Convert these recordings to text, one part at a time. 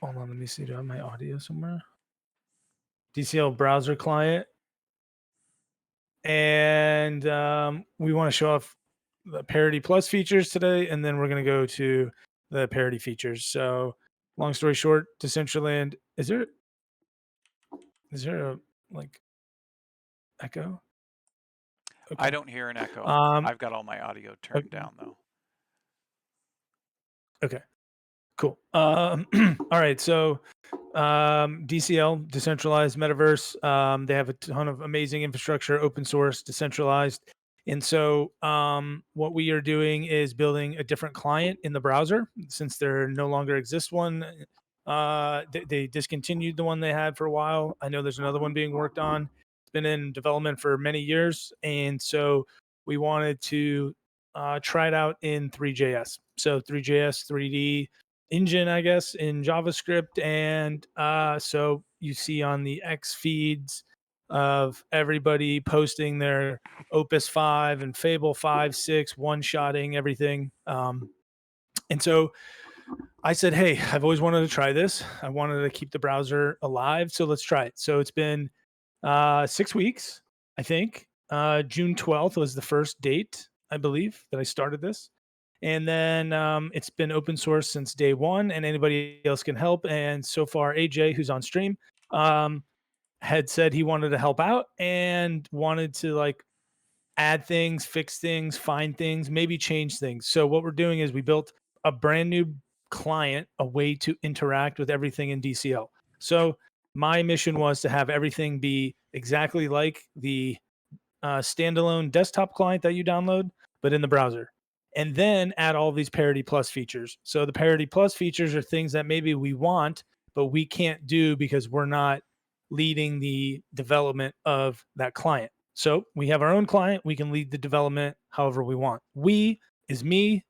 hold on, let me see. Do I have my audio somewhere? DCL browser client. And we want to show off the Parity Plus features today, and then we're going to go to the Parity features. So, long story short, Decentraland. Is there a like echo? I Okay. don't hear an echo. Um. I've got all my audio turned o- down though. Okay. Cool. All right. So, DCL, decentralized metaverse. They have a ton of amazing infrastructure, open source, decentralized. And so, what we are doing is building a different client in the browser since there no longer exists one. They discontinued the one they had for a while. I know there's another one being worked on. It's been in development for many years, and so we wanted to try it out in three.js. So three.js, 3D engine, I guess, in JavaScript. And so you see on the X feeds of everybody posting their Opus 5 and Fable 5, 6, one shotting everything. And so I said, hey, I've always wanted to try this. I wanted to keep the browser alive. So let's try it. So it's been 6 weeks, I think. June 12th was the first date, I believe, that I started this. And then it's been open source since day one, and anybody else can help. And so far, AJ, who's on stream, um, had said he wanted to help out and wanted to like add things, fix things, find things, maybe change things. So what we're doing is we built a brand new client, a way to interact with everything in DCL. So my mission was to have everything be exactly like the standalone desktop client that you download, but in the browser. And then add all these Parity Plus features. So the Parity Plus features are things that maybe we want, but we can't do because we're not leading the development of that client. So we have our own client. We can lead the development however we want. We is me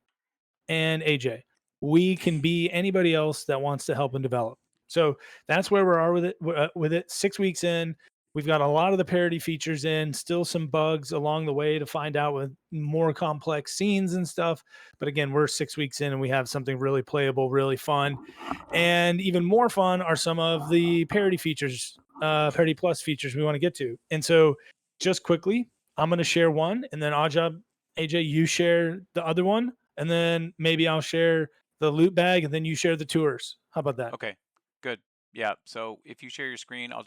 and AJ. We can be anybody else that wants to help and develop. So that's where we are with it. With it, 6 weeks in, we've got a lot of the parity features in. Still some bugs along the way to find out with more complex scenes and stuff. But again, we're 6 weeks in, and we have something really playable, really fun, and even more fun are some of the parity features, Parity Plus features we want to get to. And so, just quickly, I'm going to share one, and then Ajab, AJ, you share the other one, and then maybe I'll share the loot bag, and then you share the tours. How about that? Okay, good. Yeah. So if you share your screen, I'll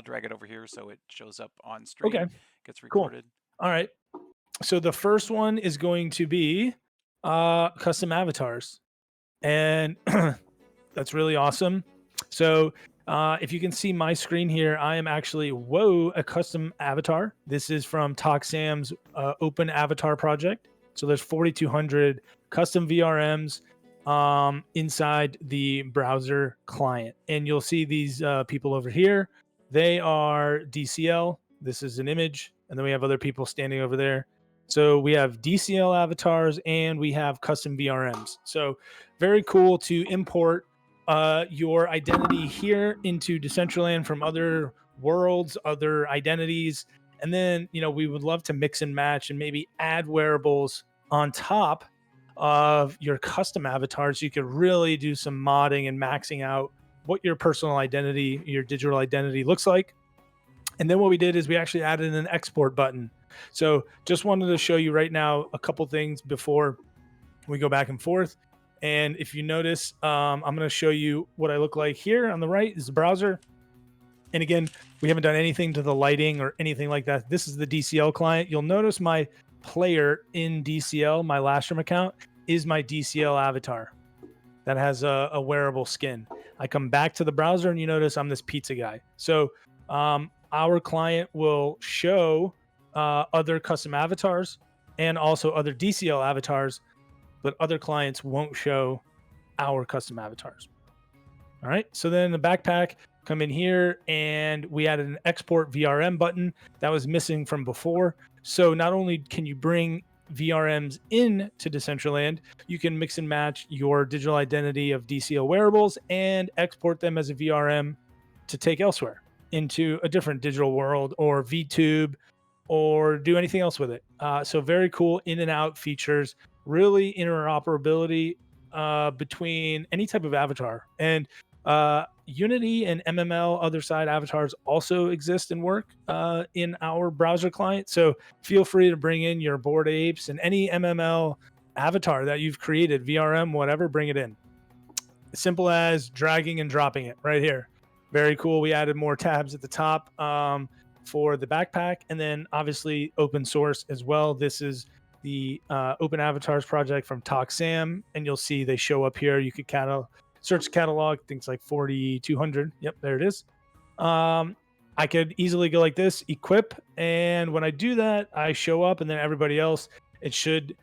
drag it over here so it shows up on Okay, stream, gets cool. recorded. All right. So the first one is going to be custom avatars, and that's really awesome. So if you can see my screen here, I am actually a custom avatar. This is from Talk Sam's open avatar project. So there's 4,200 custom VRMs inside the browser client, and you'll see these people over here. They are DCL. This is an image, and then we have other people standing over there. So we have DCL avatars and we have custom VRMs. So very cool to import your identity here into Decentraland from other worlds, other identities. And then, we would love to mix and match and maybe add wearables on top of your custom avatars. So you could really do some modding and maxing out what your personal identity, your digital identity looks like. And then what we did is we actually added an export button. So just wanted to show you right now a couple things before we go back and forth. And if you notice, I'm going to show you what I look like here on the right is the browser. And again, we haven't done anything to the lighting or anything like that. This is the DCL client. You'll notice my player in DCL, my Lastraum account, is my DCL avatar that has a wearable skin. I come back to the browser and you notice I'm this pizza guy. So our client will show other custom avatars and also other DCL avatars, but other clients won't show our custom avatars. All right. So then in the backpack, come in here and we added an export VRM button that was missing from before. So not only can you bring VRMs in to Decentraland, you can mix and match your digital identity of DCL wearables and export them as a VRM to take elsewhere into a different digital world or VTube or do anything else with it. So very cool in and out features, really interoperability between any type of avatar. And Unity and MML other side avatars also exist and work in our browser client. So feel free to bring in your Bored Apes and any MML avatar that you've created, VRM, whatever, bring it in. As simple as dragging and dropping it right here. Very cool. We added more tabs at the top for the backpack, and then obviously open source as well. This is the Open Avatars project from Talk Sam, and you'll see they show up here. You could search catalog, things like 4200. Yep, there it is. I could easily go like this, equip, and when I do that, I show up, and then everybody else, it should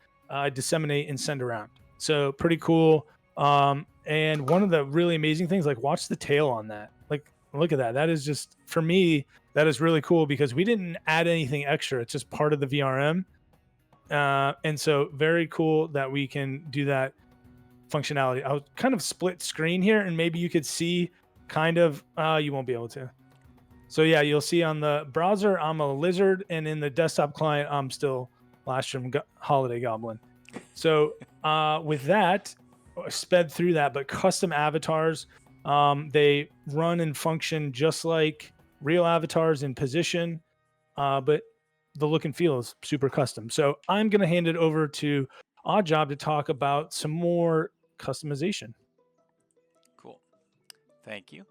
disseminate and send around. So pretty cool. And one of the really amazing things, like watch the tail on that. Like, look at that. That is just for me, that is really cool because we didn't add anything extra. It's just part of the VRM. And so very cool that we can do that functionality. I'll kind of split screen here and maybe you could see kind of you won't be able to. So yeah, you'll see on the browser I'm a lizard, and in the desktop client I'm still Lastraum Holiday Goblin. So with that, sped through that, but custom avatars, they run and function just like real avatars in position, but the look and feel is super custom. So I'm going to hand it over to Oddjob to talk about some more customization. Cool. Thank you.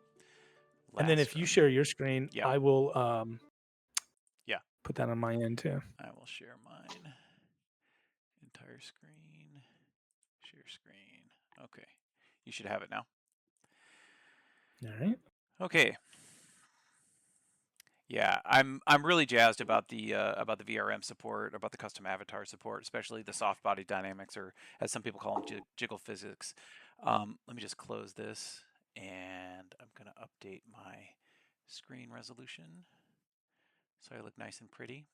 And then if you Lastrum. share your screen, Yeah. I will Yeah. put that on my end too. I will share mine. Entire screen. Share screen. Okay. You should have it now. All right. Okay. Yeah, I'm really jazzed about the VRM support, about the custom avatar support, especially the soft body dynamics, or as some people call them, jiggle physics. Let me just close this, and I'm gonna update my screen resolution so I look nice and pretty.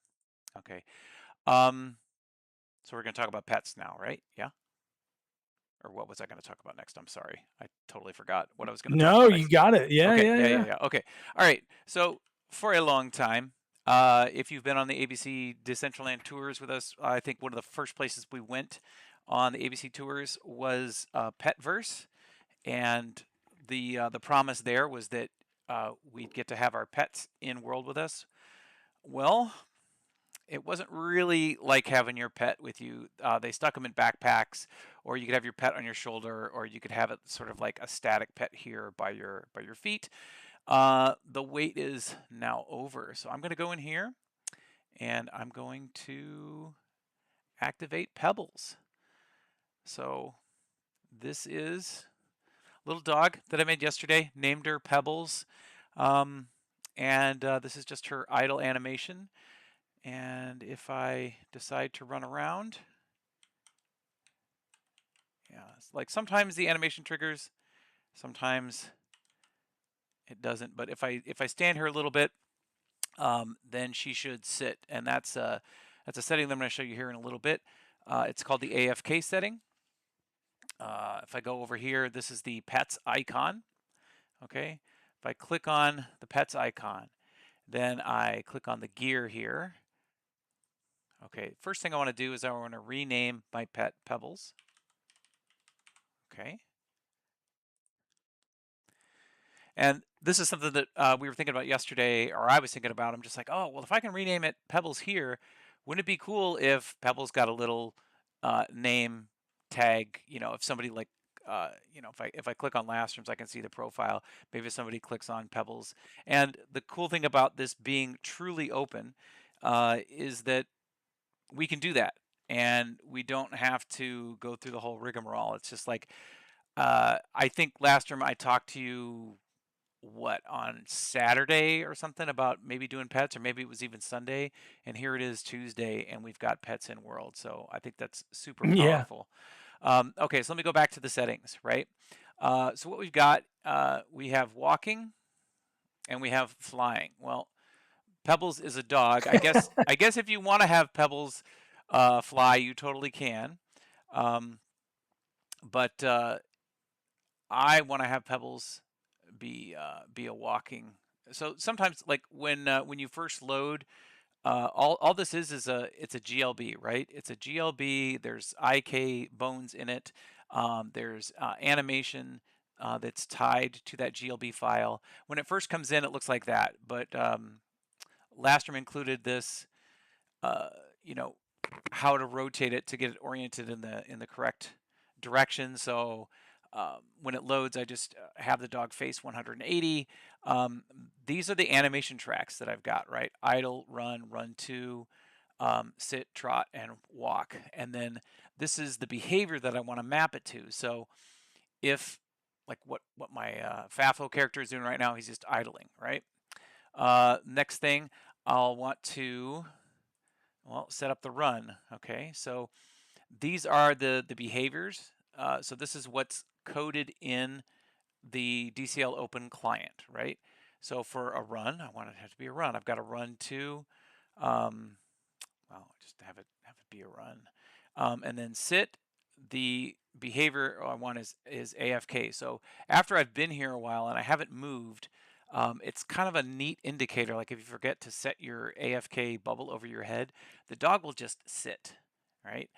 Okay. So we're gonna talk about pets now, right? Yeah. Or what was I going to talk about next? I'm sorry. I totally forgot what I was going to talk No, about you next. got it. Yeah, Okay. yeah, yeah. Yeah. Okay. All right. So for a long time, if you've been on the ABC Decentraland tours with us, I think one of the first places we went on the ABC tours was Petverse, and the promise there was that we'd get to have our pets in world with us. Well, it wasn't really like having your pet with you. They stuck them in backpacks, or you could have your pet on your shoulder, or you could have it sort of like a static pet here by your feet. The wait is now over, so I'm going to go in here, and I'm going to activate Pebbles. So this is a little dog that I made yesterday. Named her Pebbles, and this is just her idle animation. And if I decide to run around, yeah, it's like sometimes the animation triggers, sometimes it doesn't. But if I stand here a little bit, then she should sit, and that's a setting that I'm going to show you here in a little bit. It's called the AFK setting. If I go over here, this is the pets icon. Okay, if I click on the pets icon, then I click on the gear here. Okay, first thing I want to do is I want to rename my pet Pebbles. Okay. And this is something that we were thinking about yesterday, or I was thinking about. I'm just like, oh, well, if I can rename it Pebbles here, wouldn't it be cool if Pebbles got a little name tag? You know, if somebody like, you know, if I click on Lastrum's, I can see the profile. Maybe if somebody clicks on Pebbles. And the cool thing about this being truly open is that we can do that, and we don't have to go through the whole rigmarole. It's just like, I think Lastrum, I talked to you on Saturday or something about maybe doing pets, or maybe it was even Sunday, and here it is Tuesday, and we've got pets in world. So I think that's super Yeah. powerful. Okay, so let me go back to the settings, right? So what we've got, we have walking and we have flying. Well, Pebbles is a dog. I guess if you want to have Pebbles fly, you totally can. But I want to have Pebbles be a walking. So sometimes, like when you first load, all this is it's a GLB, right? It's a GLB. There's IK bones in it. There's animation. that's tied to that GLB file. When it first comes in, it looks like that, but Lastraum included this, uh, you know, how to rotate it to get it oriented in the correct direction. So when it loads, I just have the dog face 180. These are the animation tracks that I've got, right? Idle, run, run two, sit, trot, and walk. And then this is the behavior that I want to map it to. So if like what my FAFO character is doing right now, he's just idling, right? Next thing, I'll want to, well, set up the run. Okay, so these are the behaviors. So this is what's coded in the DCL Open client, right? So for a run, I want it to have to be a run. I've got a run to, well, just have it be a run, and then sit. The behavior I want is AFK. So after I've been here a while and I haven't moved, it's kind of a neat indicator. Like if you forget to set your AFK bubble over your head, the dog will just sit, right?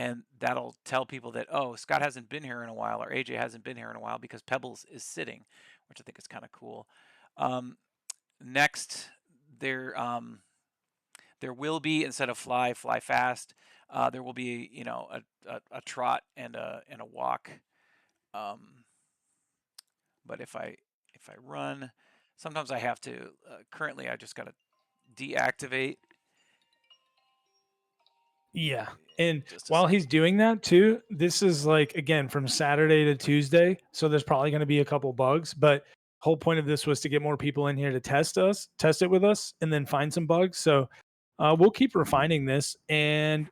And that'll tell people that, oh, Scott hasn't been here in a while, or AJ hasn't been here in a while because Pebbles is sitting, which I think is kind of cool. Next, there will be, instead of fly fast, there will be, you know, a trot and a walk. But if I run, sometimes I have to. Currently, I just got to deactivate. Yeah. And Just a while he's second. doing that too, this is like again from Saturday to Tuesday. So there's probably going to be a couple bugs, but whole point of this was to get more people in here to test it with us, and then find some bugs. So we'll keep refining this. And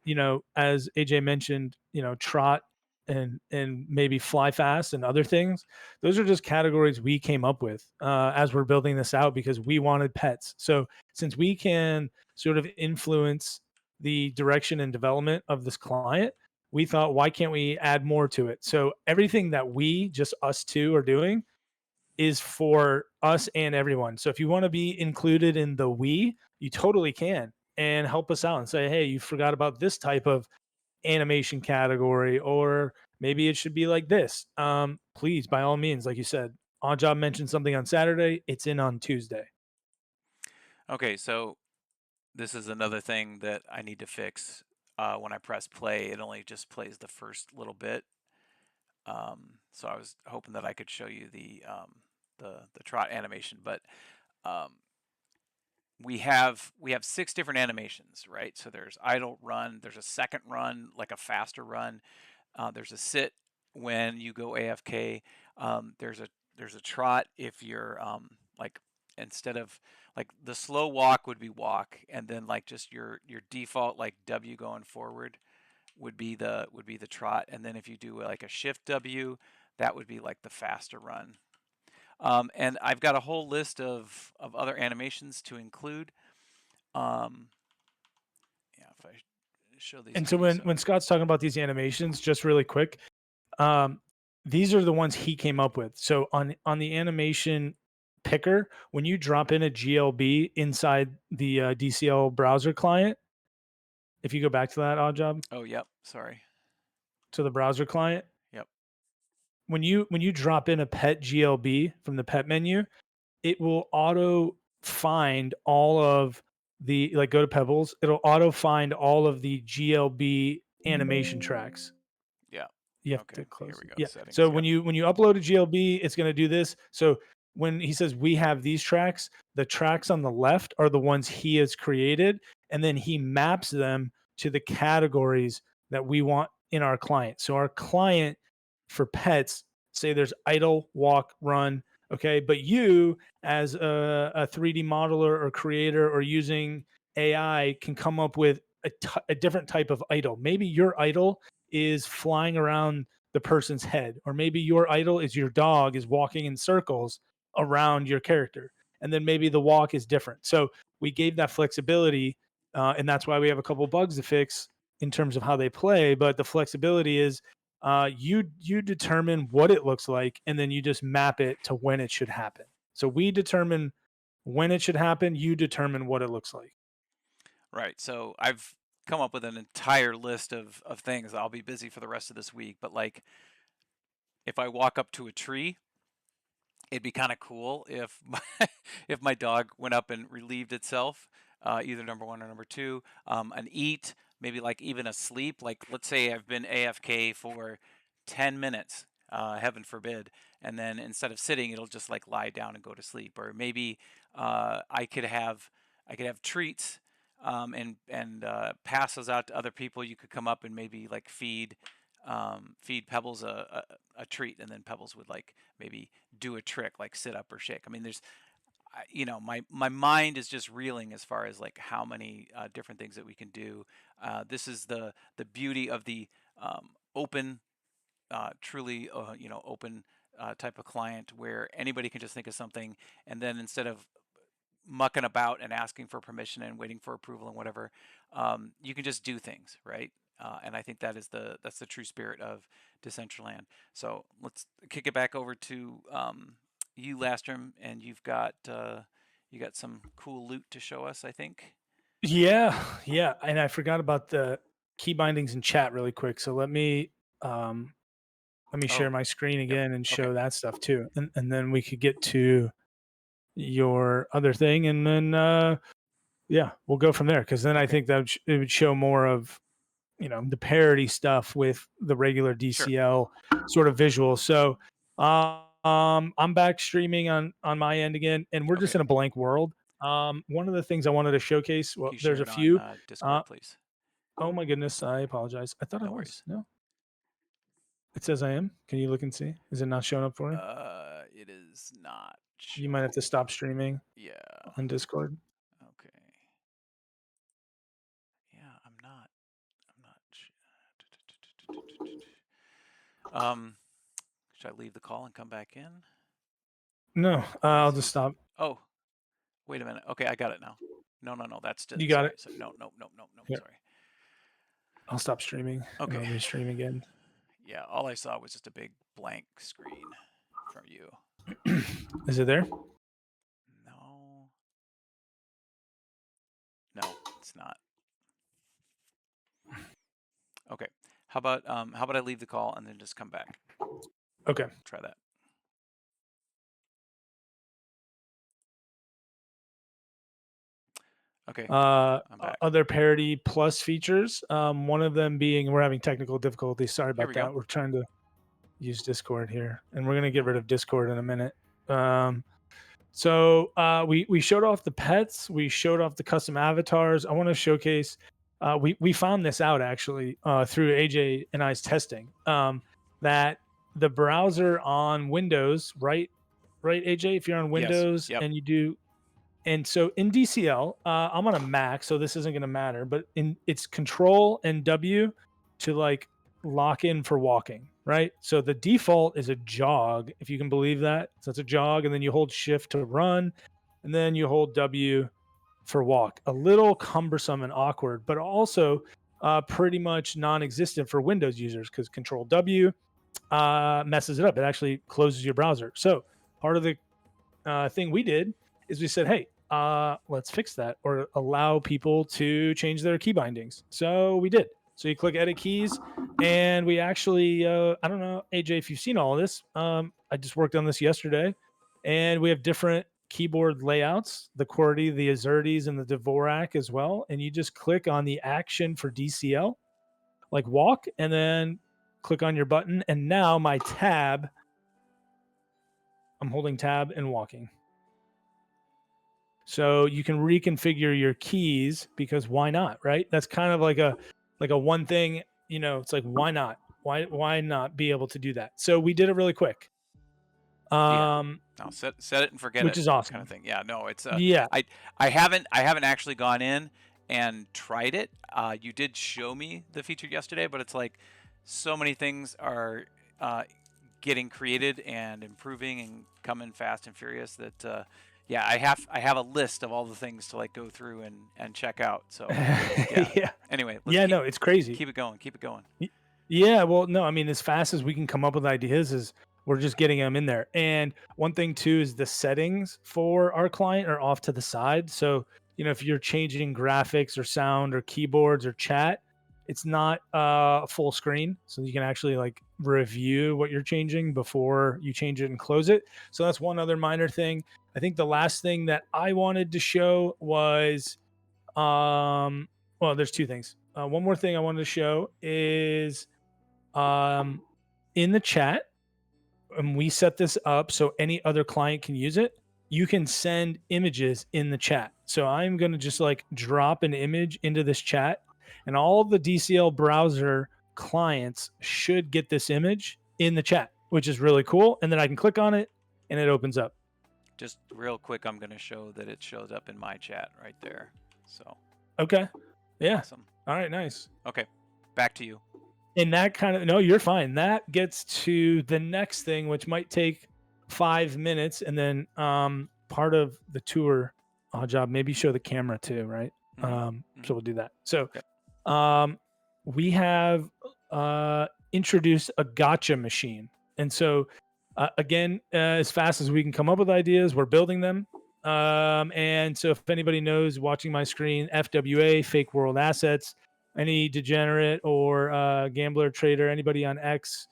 as AJ mentioned, trot and maybe fly fast and other things. Those are just categories we came up with as we're building this out because we wanted pets. So since we can sort of influence the direction and development of this client, we thought, why can't we add more to it? So everything that we, just us two, are doing is for us and everyone. So if you want to be included in the we, you totally can and help us out and say, hey, you forgot about this type of animation category, or maybe it should be like this. Please, by all means, like you said, On Job mentioned something on Saturday, it's in on Tuesday. Okay, so this is another thing that I need to fix. When I press play, it only just plays the first little bit. So I was hoping that I could show you the trot animation, but um, we have 6 different animations, right? So there's idle, run, there's a second run, like a faster run. There's a sit when you go AFK. There's a trot if you're like, instead of like the slow walk would be walk, and then like just your default like W going forward would be the trot, and then if you do like a shift W, that would be like the faster run. And I've got a whole list of other animations to include. Yeah, if I show these And to so you, when Scott's talking about these animations, just really quick, um, these are the ones he came up with. So on the animation picker, when you drop in a GLB inside the DCL browser client, if you go back to that, Odd Job, oh, yep, sorry, to the browser client, yep, when you drop in a pet GLB from the pet menu, it will auto find all of the, like, go to Pebbles, it'll auto find all of the GLB animation tracks. yeah. You have Okay, to here close we it. go, Yeah. settings, So yep. when you upload a GLB, it's going to do this. So when he says we have these tracks, the tracks on the left are the ones he has created, and then he maps them to the categories that we want in our client. So our client for pets, say there's idle, walk, run, okay, but you as a 3D modeler or creator or using AI can come up with a different type of idle. Maybe your idle is flying around the person's head, or maybe your idol is your dog is walking in circles around your character, and then maybe the walk is different. So we gave that flexibility, and that's why we have a couple bugs to fix in terms of how they play. But the flexibility is you determine what it looks like, and then you just map it to when it should happen. So we determine when it should happen. You determine what it looks like. Right, so I've come up with an entire list of things. I'll be busy for the rest of this week, but like if I walk up to a tree, it'd be kind of cool if if my dog went up and relieved itself, either number one or number two, an eat, maybe like even a sleep. Like let's say I've been AFK for 10 minutes, heaven forbid, and then instead of sitting, it'll just like lie down and go to sleep. Or maybe I could have treats, and pass those out to other people. You could come up and maybe like feed Pebbles a treat, and then Pebbles would like maybe do a trick like sit up or shake. I mean, my mind is just reeling as far as like how many different things that we can do. This is the beauty of the open, truly open type of client where anybody can just think of something, and then instead of mucking about and asking for permission and waiting for approval and whatever, you can just do things, right? And I think that's the true spirit of Decentraland. So let's kick it back over to you, Lastrom, and you got some cool loot to show us, I think. Yeah, yeah. And I forgot about the key bindings in chat really quick. So um let me share Oh, my screen yep. again and Okay, show that stuff too. And then we could get to your other thing, and then yeah, we'll go from there, because then I okay, think that it would show more of the parity stuff with the regular sure. DCL sort of visual. So I'm back streaming on my end again, and we're just Okay, in a blank world. One of the things I wanted to showcase, can well, you there's share a it on few. Uh, Discord, please? oh my goodness, I apologize. I thought I No was. worries. No, it says I am. Can you look and see? Is it not showing up for you? It is not You might have to showing. stop streaming Yeah. on Discord. Okay. Yeah, I'm not. Um, should I leave the call and come back in? No, I'll just Easiest. stop. Oh, wait a minute. Okay, I got it now. No. That's You got sorry. it. So no. Here, Sorry. I'll stop streaming and Okay. I'll restream again. Yeah, all I saw was just a big blank screen from you. Is it there? No, no, it's not. Okay. How about I leave the call and then just come back? Okay. Try that. Okay, I'm back. Other Parity Plus features. One of them being, we're having technical difficulties. Sorry Here about we go. that. We're trying to use Discord here, and we're gonna get rid of Discord in a minute. Um, we showed off the pets. We showed off the custom avatars. I want to showcase. We found this out actually through AJ and I's testing. That the browser on Windows, right, AJ, if you're on Yes. Windows Yep. and you do, and so in DCL, I'm on a Mac, so this isn't going to matter. But it's Control and W to like lock in for walking, right? So the default is a jog, if you can believe that. So it's a jog, and then you hold Shift to run, and then you hold W for walk. A little cumbersome and awkward, but also pretty much non-existent for Windows users, because Control W messes it up. It actually closes your browser. So part of the thing we did is we said, hey, let's fix that, or allow people to change their key bindings. So we did. So you click edit keys, and we actually, I don't know, AJ, if you've seen all of this. I just worked on this yesterday, and we have different keyboard layouts, the QWERTY, the Azerties, and the Dvorak as well. And you just click on the action for DCL, like walk, and then click on your button. And now my tab, I'm holding tab and walking. So you can reconfigure your keys, because why not, right? That's kind of like a one thing, it's like, why not? Why not be able to do that? So we did it really quick. Yeah. Um No, set it and forget which it is kind of awesome. thing. Yeah, no, it's Yeah. I haven't actually gone in and tried it. You did show me the feature yesterday, but it's like so many things are uh, getting created and improving and coming fast and furious that yeah, I have a list of all the things to like go through and check out. So yeah. Yeah. Anyway, let's Yeah, no, it's crazy. keep it going. Keep it going. Y- Yeah, well, no, I mean, as fast as we can come up with ideas, is we're just getting them in there. And one thing too is the settings for our client are off to the side. So, if you're changing graphics or sound or keyboards or chat, It's not full screen, so you can actually like review what you're changing before you change it and close it. So that's one other minor thing. I think the last thing that I wanted to show was, well, there's two things. One more thing I wanted to show is, um, in the chat, and we set this up so any other client can use it. You can send images in the chat. So I'm going to just like drop an image into this chat, and all of the DCL browser clients should get this image in the chat, which is really cool. And then I can click on it and it opens up. Just real quick, I'm going to show that it shows up in my chat right there. So, Okay. Yeah. awesome. All right. Nice. Okay, back to you. And that kind of, no, you're fine. That gets to the next thing, which might take 5 minutes. And then part of the tour job, maybe show the camera too, right? So we'll do that. So we have introduced a gotcha machine. And so again, as fast as we can come up with ideas, we're building them. And so if anybody knows watching my screen, FWA, fake world assets, any degenerate or gambler trader, anybody on X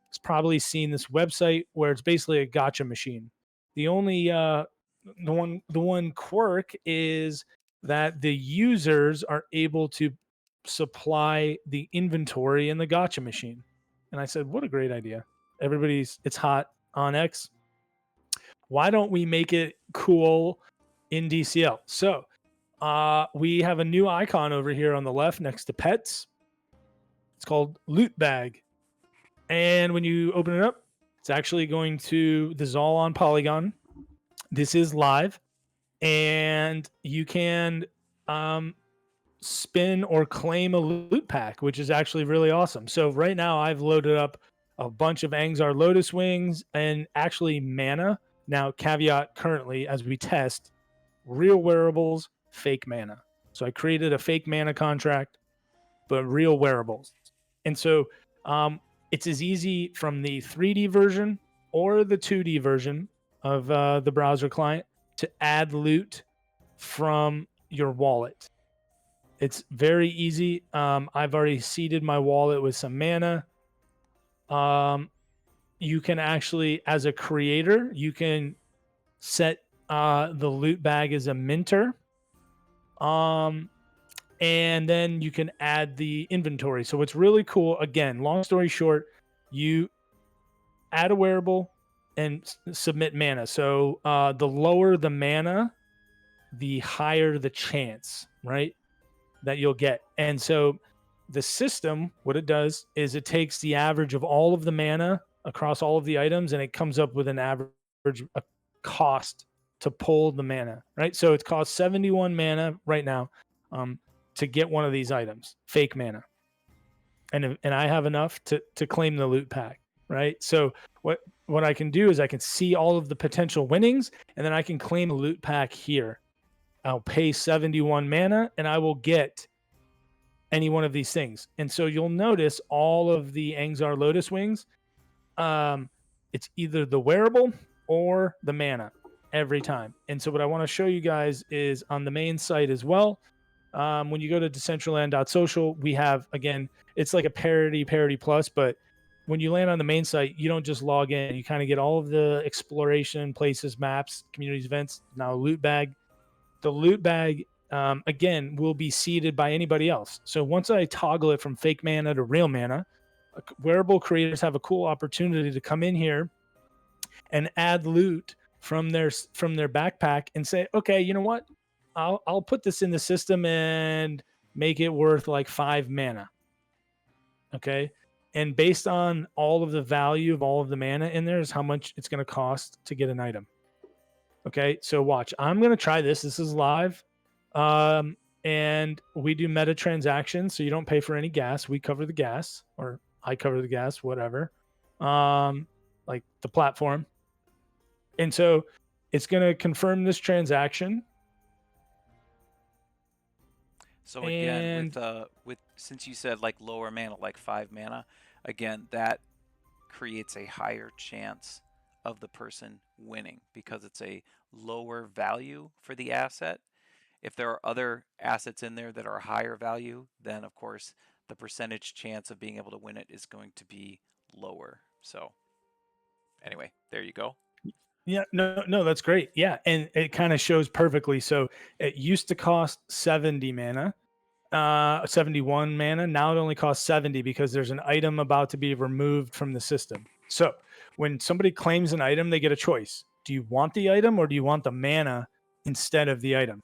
has probably seen this website where it's basically a gotcha machine. The only the one quirk is that the users are able to supply the inventory in the gotcha machine. And I said, what a great idea. It's hot on X. Why don't we make it cool in DCL? So we have a new icon over here on the left next to pets. It's called Loot Bag. And when you open it up, it's actually going to, this is all on Polygon. This is live. And you can spin or claim a loot pack, which is actually really awesome. So right now I've loaded up a bunch of Angzar Lotus Wings and actually mana. Now, caveat currently, as we test, real wearables, fake mana. So I created a fake mana contract, but real wearables. And so it's as easy from the 3D version or the 2D version of the browser client to add loot from your wallet. It's very easy. I've already seeded my wallet with some mana. You can actually, as a creator, you can set the loot bag as a minter. And then you can add the inventory. So it's really cool. Again, long story short, you add a wearable and submit mana. So the lower the mana, the higher the chance, right, that you'll get. And so the system, what it does is it takes the average of all of the mana across all of the items, and it comes up with an average cost to pull the mana, right? So it costs 71 mana right now to get one of these items, fake mana. And I have enough to claim the loot pack, right? So what I can do is I can see all of the potential winnings, and then I can claim a loot pack here. I'll pay 71 mana, and I will get any one of these things. And so you'll notice all of the Angzar Lotus Wings, it's either the wearable or the mana every time. And so what I want to show you guys is on the main site as well. When you go to Decentraland.social, we have, again, it's like a Parity Plus, but when you land on the main site, you don't just log in. You kind of get all of the exploration, places, maps, communities, events, now a loot bag. The loot bag, again, will be seeded by anybody else. So once I toggle it from fake mana to real mana, wearable creators have a cool opportunity to come in here and add loot from their backpack and say, okay, you know what? I'll put this in the system and make it worth like 5 mana. Okay. And based on all of the value of all of the mana in there is how much it's going to cost to get an item. Okay. So watch, I'm going to try this. This is live. And we do meta transactions. So you don't pay for any gas. We cover the gas, or I cover the gas, whatever. Like the platform. And so it's going to confirm this transaction. So again, with since you said like lower mana, like 5 mana, again, that creates a higher chance of the person winning because it's a lower value for the asset. If there are other assets in there that are higher value, then of course the percentage chance of being able to win it is going to be lower. So anyway, there you go. Yeah, no, that's great. Yeah, and it kind of shows perfectly. So it used to cost 70 mana, 71 mana. Now it only costs 70 because there's an item about to be removed from the system. So when somebody claims an item, they get a choice. Do you want the item or do you want the mana instead of the item?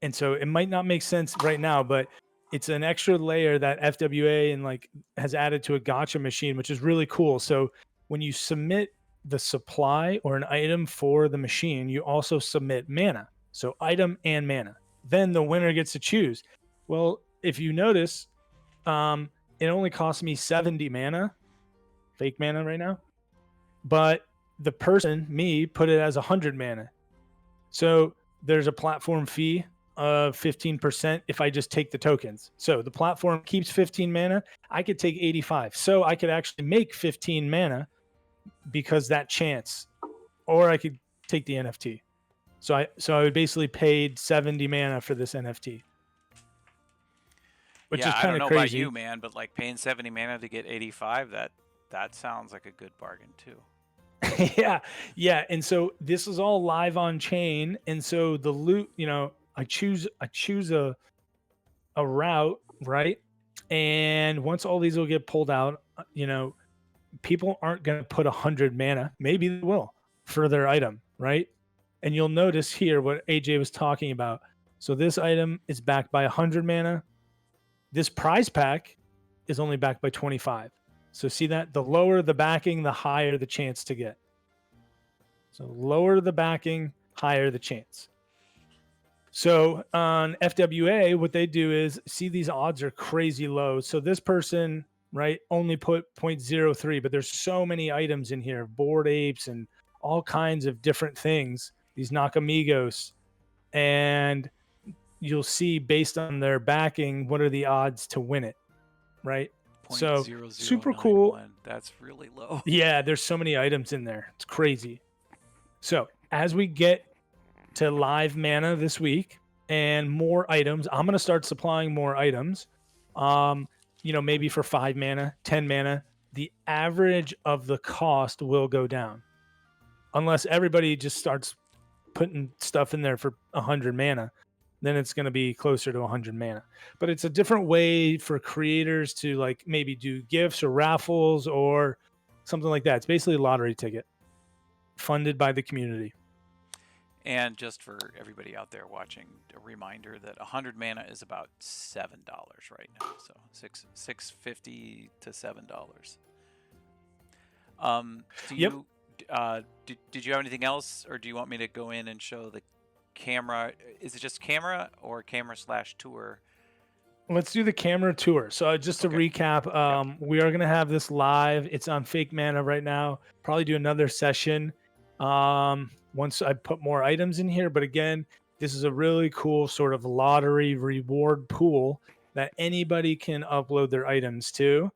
And so it might not make sense right now, but it's an extra layer that FWA and like has added to a gotcha machine, which is really cool. So when you submit the supply or an item for the machine, you also submit mana. So item and mana. Then the winner gets to choose. Well, if you notice, it only cost me 70 mana, fake mana right now, but the person, me, put it as 100 mana. So there's a platform fee of 15% if I just take the tokens. So the platform keeps 15 mana. I could take 85. So I could actually make 15 mana because that chance, or I could take the NFT. So I would basically paid 70 mana for this NFT, which Yeah, is I kind don't of know about crazy. you, man, but like paying 70 mana to get 85, that sounds like a good bargain too. Yeah. And so this is all live on chain. And so the loot, I choose a route, right? And once all these will get pulled out, people aren't going to put 100 mana. Maybe they will for their item, right? And you'll notice here what AJ was talking about. So this item is backed by 100 mana. This prize pack is only backed by 25. So see that? The lower the backing, the higher the chance to get. So lower the backing, higher the chance. So on FWA, what they do is see these odds are crazy low. So this person, right, only put 0.03, but there's so many items in here, bored apes and all kinds of different things, these Nakamigos. And you'll see based on their backing, what are the odds to win it, right? So super cool. 0.0091. That's really low. Yeah, there's so many items in there. It's crazy. So as we get to live mana this week and more items, I'm going to start supplying more items. Maybe for 5 mana, 10 mana, the average of the cost will go down unless everybody just starts putting stuff in there for 100 mana. Then it's going to be closer to 100 mana. But it's a different way for creators to like maybe do gifts or raffles or something like that. It's basically a lottery ticket funded by the community. And just for everybody out there watching, a reminder that 100 mana is about $7 right now. So $6.50 to $7. Yep. Did you have anything else, or do you want me to go in and show the camera? Is it just camera or camera/tour? Let's do the camera tour. So just to recap, we are going to have this live. It's on Fake Mana right now. Probably do another session once I put more items in here. But again, this is a really cool sort of lottery reward pool that anybody can upload their items to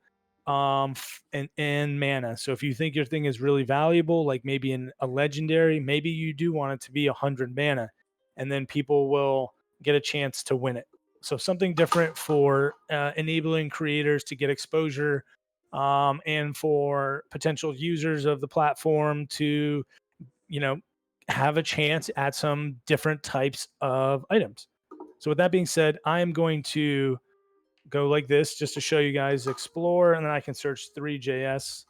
and mana. So if you think your thing is really valuable, like maybe in a legendary, maybe you do want it to be 100 mana, and then people will get a chance to win it. So something different for enabling creators to get exposure and for potential users of the platform to, have a chance at some different types of items. So with that being said, I am going to go like this just to show you guys explore, and then I can search three.js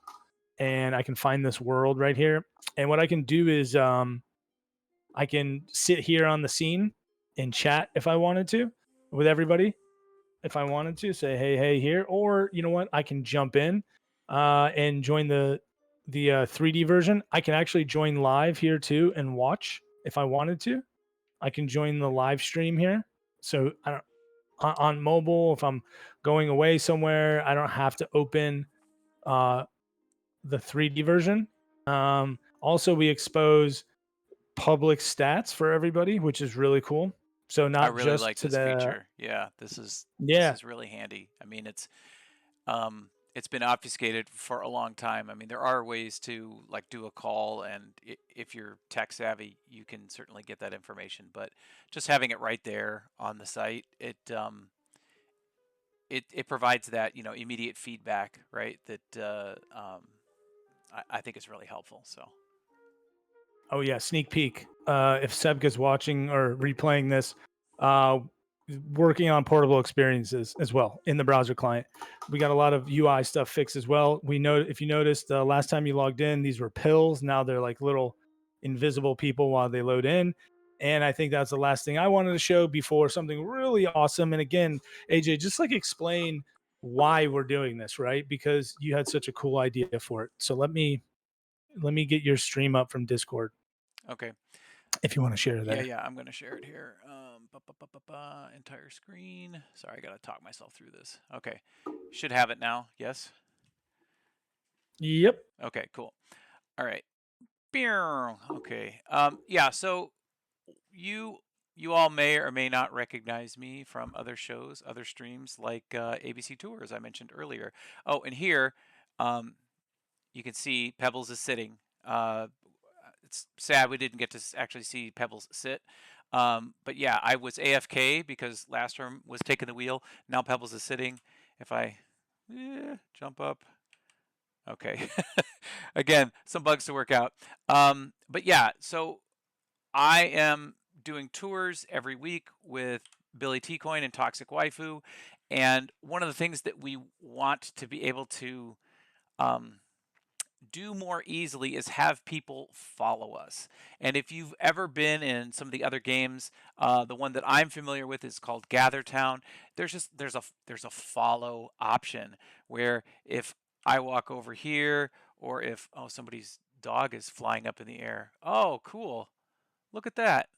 and I can find this world right here. And what I can do is I can sit here on the scene and chat if I wanted to with everybody. If I wanted to say, hey, here, or you know what, I can jump in and join the 3D version. I can actually join live here too and watch if I wanted to. I can join the live stream here. So I don't on mobile, if I'm going away somewhere, I don't have to open the 3D version. Also, we expose public stats for everybody, which is really cool. So I not really just like to this the feature. Yeah, this is really handy. I mean, it's been obfuscated for a long time. I mean, there are ways to like do a call, and if you're tech savvy, you can certainly get that information. But just having it right there on the site, it provides that, you know, immediate feedback, right? That I think is really helpful. So Oh yeah, sneak peek. If Sebka's watching or replaying this, uh, working on portable experiences as well in the browser client. We got a lot of UI stuff fixed as well. We know if you noticed last time you logged in, these were pills. Now they're like little invisible people while they load in. And I think that's the last thing I wanted to show before something really awesome. And again, AJ, just like explain why we're doing this, right? Because you had such a cool idea for it. So let me get your stream up from Discord okay. if you want to share Yeah, there. yeah, I'm gonna share it here. Entire screen. Sorry, I gotta talk myself through this. Okay, should have it now. Yes. Yep. Okay, cool. All right. Okay. Yeah. So you you all may or may not recognize me from other shows, other streams like ABC Tours I mentioned earlier. Oh, and here, um, you can see Pebbles is sitting. It's sad we didn't get to actually see Pebbles sit. But yeah, I was AFK because Lastraum was taking the wheel. Now Pebbles is sitting. If I jump up, okay. Again, some bugs to work out. But yeah, so I am doing tours every week with Billy T Coin and Toxic Waifu. And one of the things that we want to be able to um, do more easily is have people follow us. And if you've ever been in some of the other games, the one that I'm familiar with is called Gather Town. There's a follow option where if I walk over here, or if somebody's dog is flying up in the air. Oh, cool! Look at that.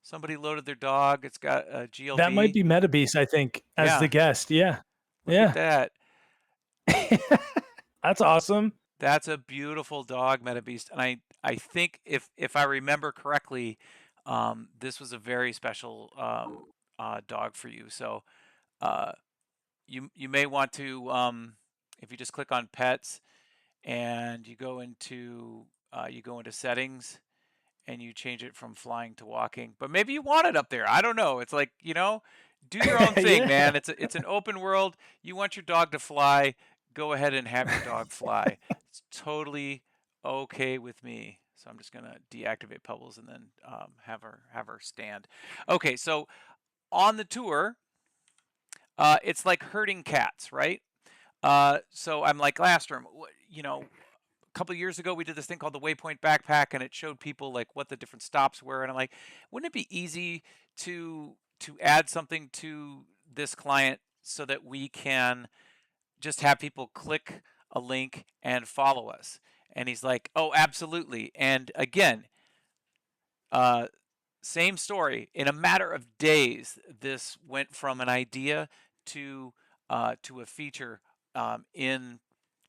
Somebody loaded their dog. It's got a That might GLB. be MetaBeast, I think, as the Yeah, guest. Yeah. look at Yeah. that. That's awesome. That's a beautiful dog, MetaBeast, and I think if I remember correctly, this was a very special dog for you. So uh, you may want to if you just click on pets and you go into settings and you change it from flying to walking. But maybe you want it up there. I don't know. It's like, do your own thing, Yeah. man. It's an open world. You want your dog to fly, go ahead and have your dog fly. It's totally okay with me. So I'm just gonna deactivate Pebbles and then have her stand. Okay, so on the tour, it's like herding cats, right? So I'm like Lastrom, a couple of years ago we did this thing called the Waypoint Backpack, and it showed people like what the different stops were. And I'm like, wouldn't it be easy to add something to this client so that we can just have people click a link and follow us? And he's like, oh, absolutely. And again, uh, same story. In a matter of days, this went from an idea to a feature in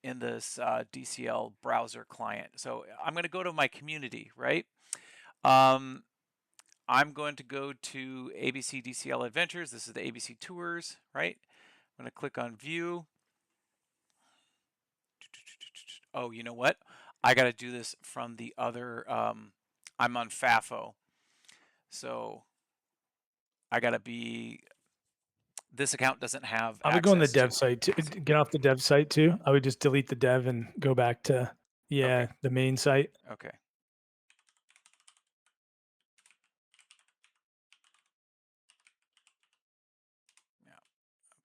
this DCL browser client. So I'm going to go to my community, right? Um, I'm going to go to ABC DCL Adventures. This is the ABC Tours, right? I'm going to click on View. Oh, you know what? I got to do this from the other. I'm on FAFO, so I got to be. This account doesn't have I would go on the access dev to. site to get off the dev site too. I would just delete the dev and go back to Okay. the main site. Okay. Yeah.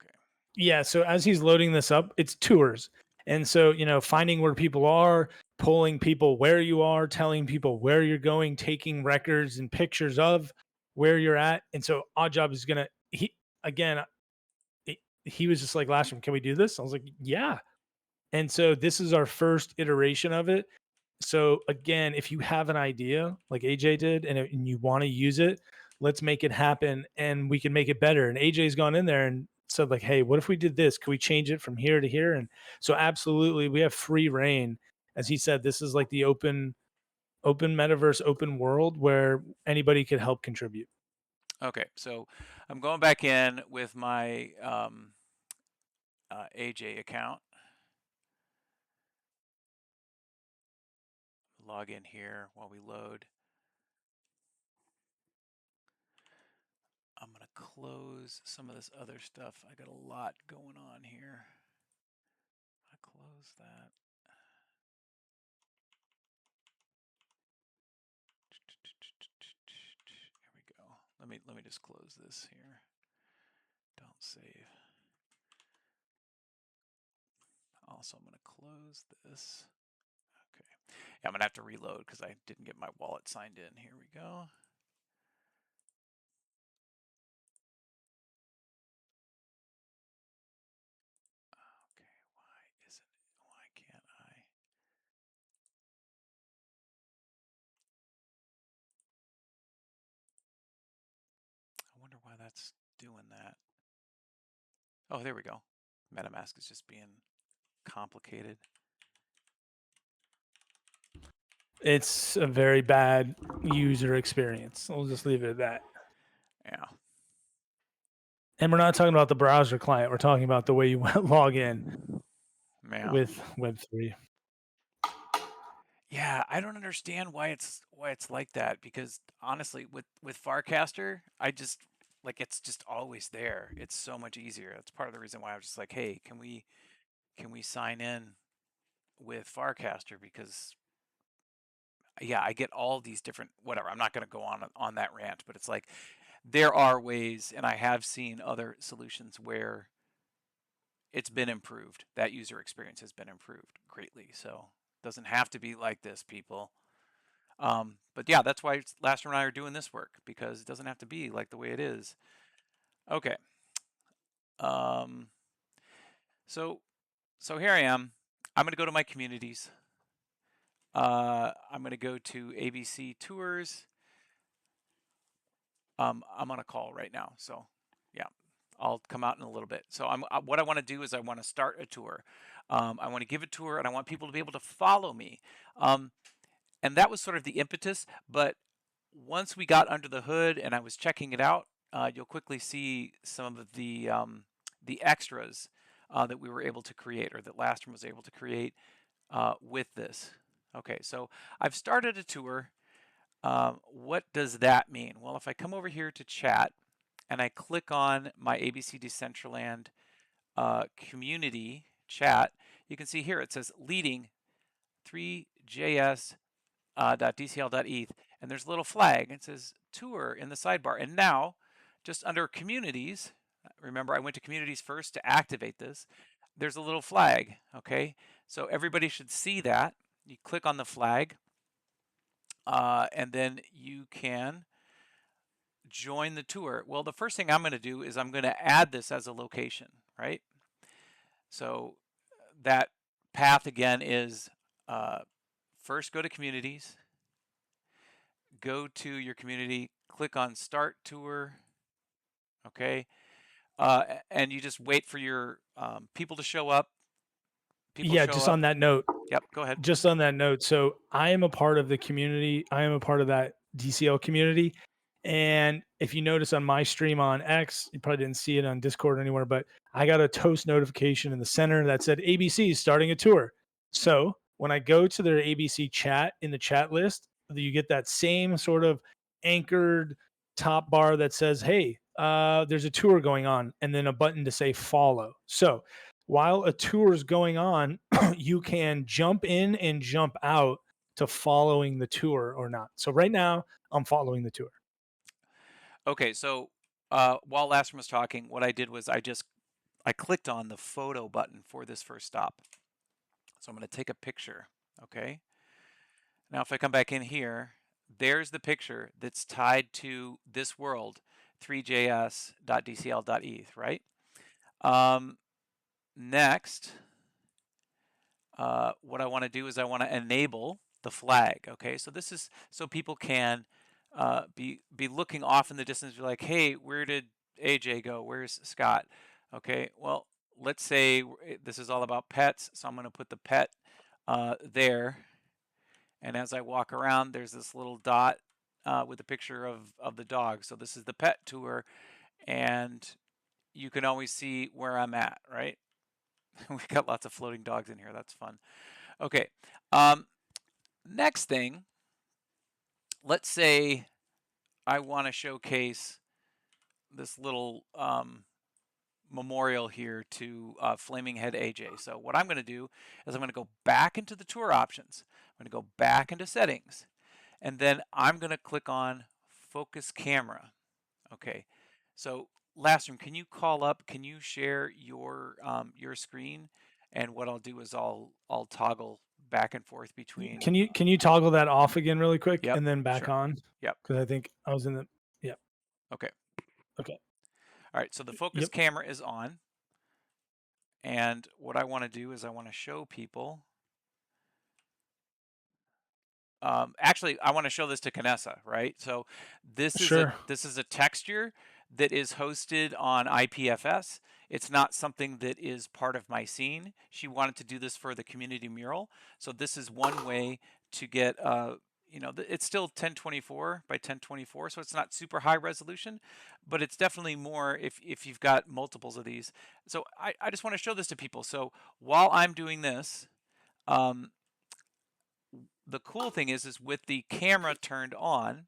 Okay. Yeah, so as he's loading this up, it's tours. And so, finding where people are, pulling people where you are, telling people where you're going, taking records and pictures of where you're at. And so Odd Job is gonna he again, he was just like, last one, can we do this? I was like, yeah. And so this is our first iteration of it. So again, if you have an idea like AJ did and you want to use it, let's make it happen and we can make it better. And AJ's gone in there and said like, hey, what if we did this? Could we change it from here to here? And so absolutely, we have free reign. As he said, this is like the open metaverse, open world where anybody could help contribute. Okay. So I'm going back in with my AJ account. Log in here while we load. I'm going to close some of this other stuff. I got a lot going on here. I close that. Here we go. Let me just close this here. Don't save. Also, I'm going to close this. Okay. Yeah, I'm going to have to reload because I didn't get my wallet signed in. Here we go. Okay, why can't I? I wonder why that's doing that. Oh, there we go. MetaMask is just being complicated. It's a very bad user experience. We'll just leave it at that. Yeah. And we're not talking about the browser client. We're talking about the way you log in with Web3. Yeah, I don't understand why it's like that, because honestly, with Farcaster, I just like, it's just always there. It's so much easier. That's part of the reason why I was just like, hey, can we sign in with Farcaster? Because yeah, I get all these different whatever. I'm not going to go on that rant, but it's like there are ways, and I have seen other solutions where it's been improved. That user experience has been improved greatly. So it doesn't have to be like this, people. But yeah, that's why Lastraum and I are doing this work, because it doesn't have to be like the way it is. Okay. So here I am. I'm going to go to my communities. I'm going to go to ABC Tours. I'm on a call right now, so yeah, I'll come out in a little bit. So what I want to do is I want to start a tour. I want to give a tour, and I want people to be able to follow me. And that was sort of the impetus. But once we got under the hood and I was checking it out, you'll quickly see some of the extras that we were able to create, or that Lastraum was able to create with this. Okay, so I've started a tour. What does that mean? Well, if I come over here to chat and I click on my ABC Decentraland community chat, you can see here it says leading 3.js .dcl.eth, and there's a little flag. It says tour in the sidebar. And now, just under communities, remember I went to communities first to activate this, there's a little flag, okay? So everybody should see that. You click on the flag, and then you can join the tour. Well, the first thing I'm going to do is I'm going to add this as a location, right? So that path again is first go to communities, go to your community, click on start tour, okay? And you just wait for your people to show up. People Yeah, show just up. on that note. Yep, go ahead. Just on that note, so I am a part of the community. I am a part of that DCL community. And if you notice on my stream on X, you probably didn't see it on Discord anywhere, but I got a toast notification in the center that said ABC is starting a tour. So when I go to their ABC chat in the chat list, you get that same sort of anchored top bar that says, hey, there's a tour going on, and then a button to say follow. So while a tour is going on, you can jump in and jump out to following the tour or not. So right now, I'm following the tour. Okay, so while Lastraum was talking, what I did was I clicked on the photo button for this first stop. So I'm going to take a picture, okay? Now if I come back in here, there's the picture that's tied to this world, 3js.dcl.eth, right? Next, what I want to do is I want to enable the flag, okay? So this is so people can be looking off in the distance, be like, hey, where did AJ go? Where's Scott? Okay, well, let's say this is all about pets, so I'm going to put the pet there. And as I walk around, there's this little dot with a picture of the dog. So this is the pet tour, and you can always see where I'm at, right? We've got lots of floating dogs in here. That's fun. Okay. Next thing, let's say I want to showcase this little memorial here to Flaming Head AJ. So what I'm going to do is I'm going to go back into the tour options. I'm going to go back into settings, and then I'm going to click on focus camera. Okay, so Lastraum, can you call up? Can you share your screen? And what I'll do is I'll toggle back and forth between. Can you toggle that off again really quick Yep, and then back sure. on? Yep. Because I think I was in the. Yeah. Okay. Okay. All right. So the focus Yep. camera is on, and what I want to do is I want to show people. Actually, I want to show this to Canessa, right? So Sure. this is a texture that is hosted on IPFS. It's not something that is part of my scene. She wanted to do this for the community mural, so this is one way to get. It's still 1024 by 1024, so it's not super high resolution, but it's definitely more if you've got multiples of these. So I just want to show this to people. So while I'm doing this. The cool thing is with the camera turned on,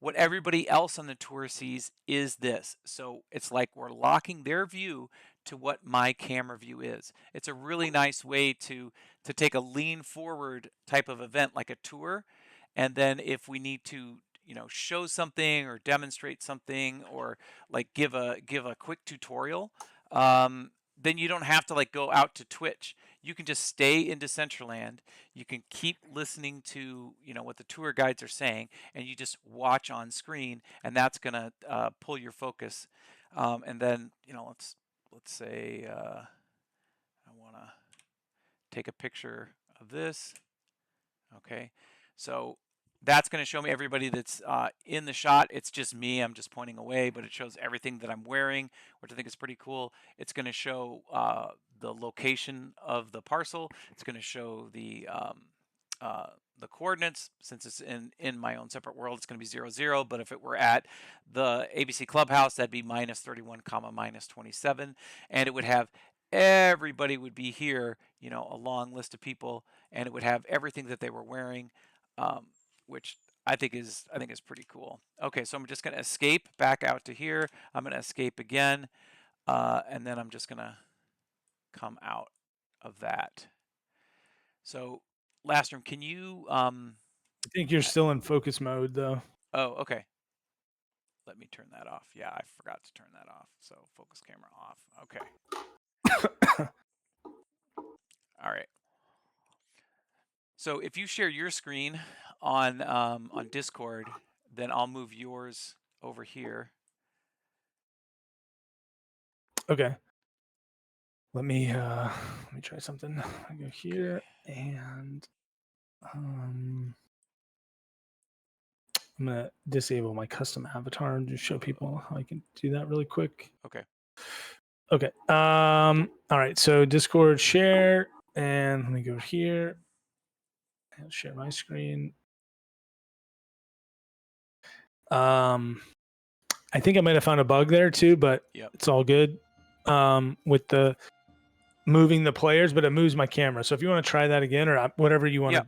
what everybody else on the tour sees is this. So it's like we're locking their view to what my camera view is. It's a really nice way to take a lean forward type of event like a tour, and then if we need to show something or demonstrate something or like give a quick tutorial, then you don't have to like go out to Twitch. You can just stay in Decentraland. You can keep listening to what the tour guides are saying, and you just watch on screen, and that's gonna pull your focus. And then let's say I want to take a picture of this. Okay, so that's going to show me everybody that's in the shot. It's just me. I'm just pointing away, but it shows everything that I'm wearing, which I think is pretty cool. It's going to show the location of the parcel. It's going to show the coordinates. Since it's in my own separate world, it's going to be 0, 0. But if it were at the ABC Clubhouse, that'd be -31, -27, and it would have everybody would be here. A long list of people, and it would have everything that they were wearing, which I think is pretty cool. Okay, so I'm just going to escape back out to here. I'm going to escape again, and then I'm just going to come out of that. So, Lastraum, can you? I think you're still in focus mode though. Oh, okay. Let me turn that off. Yeah, I forgot to turn that off. So focus camera off. Okay. All right. So if you share your screen on Discord, then I'll move yours over here. Okay. Let me try something. I go here and I'm gonna disable my custom avatar and just show people how I can do that really quick. Okay. Okay. All right. So Discord share, and let me go here and share my screen. I think I might have found a bug there too, but Yep. it's all good. With the moving the players, but it moves my camera. So if you want to try that again, or whatever you want to,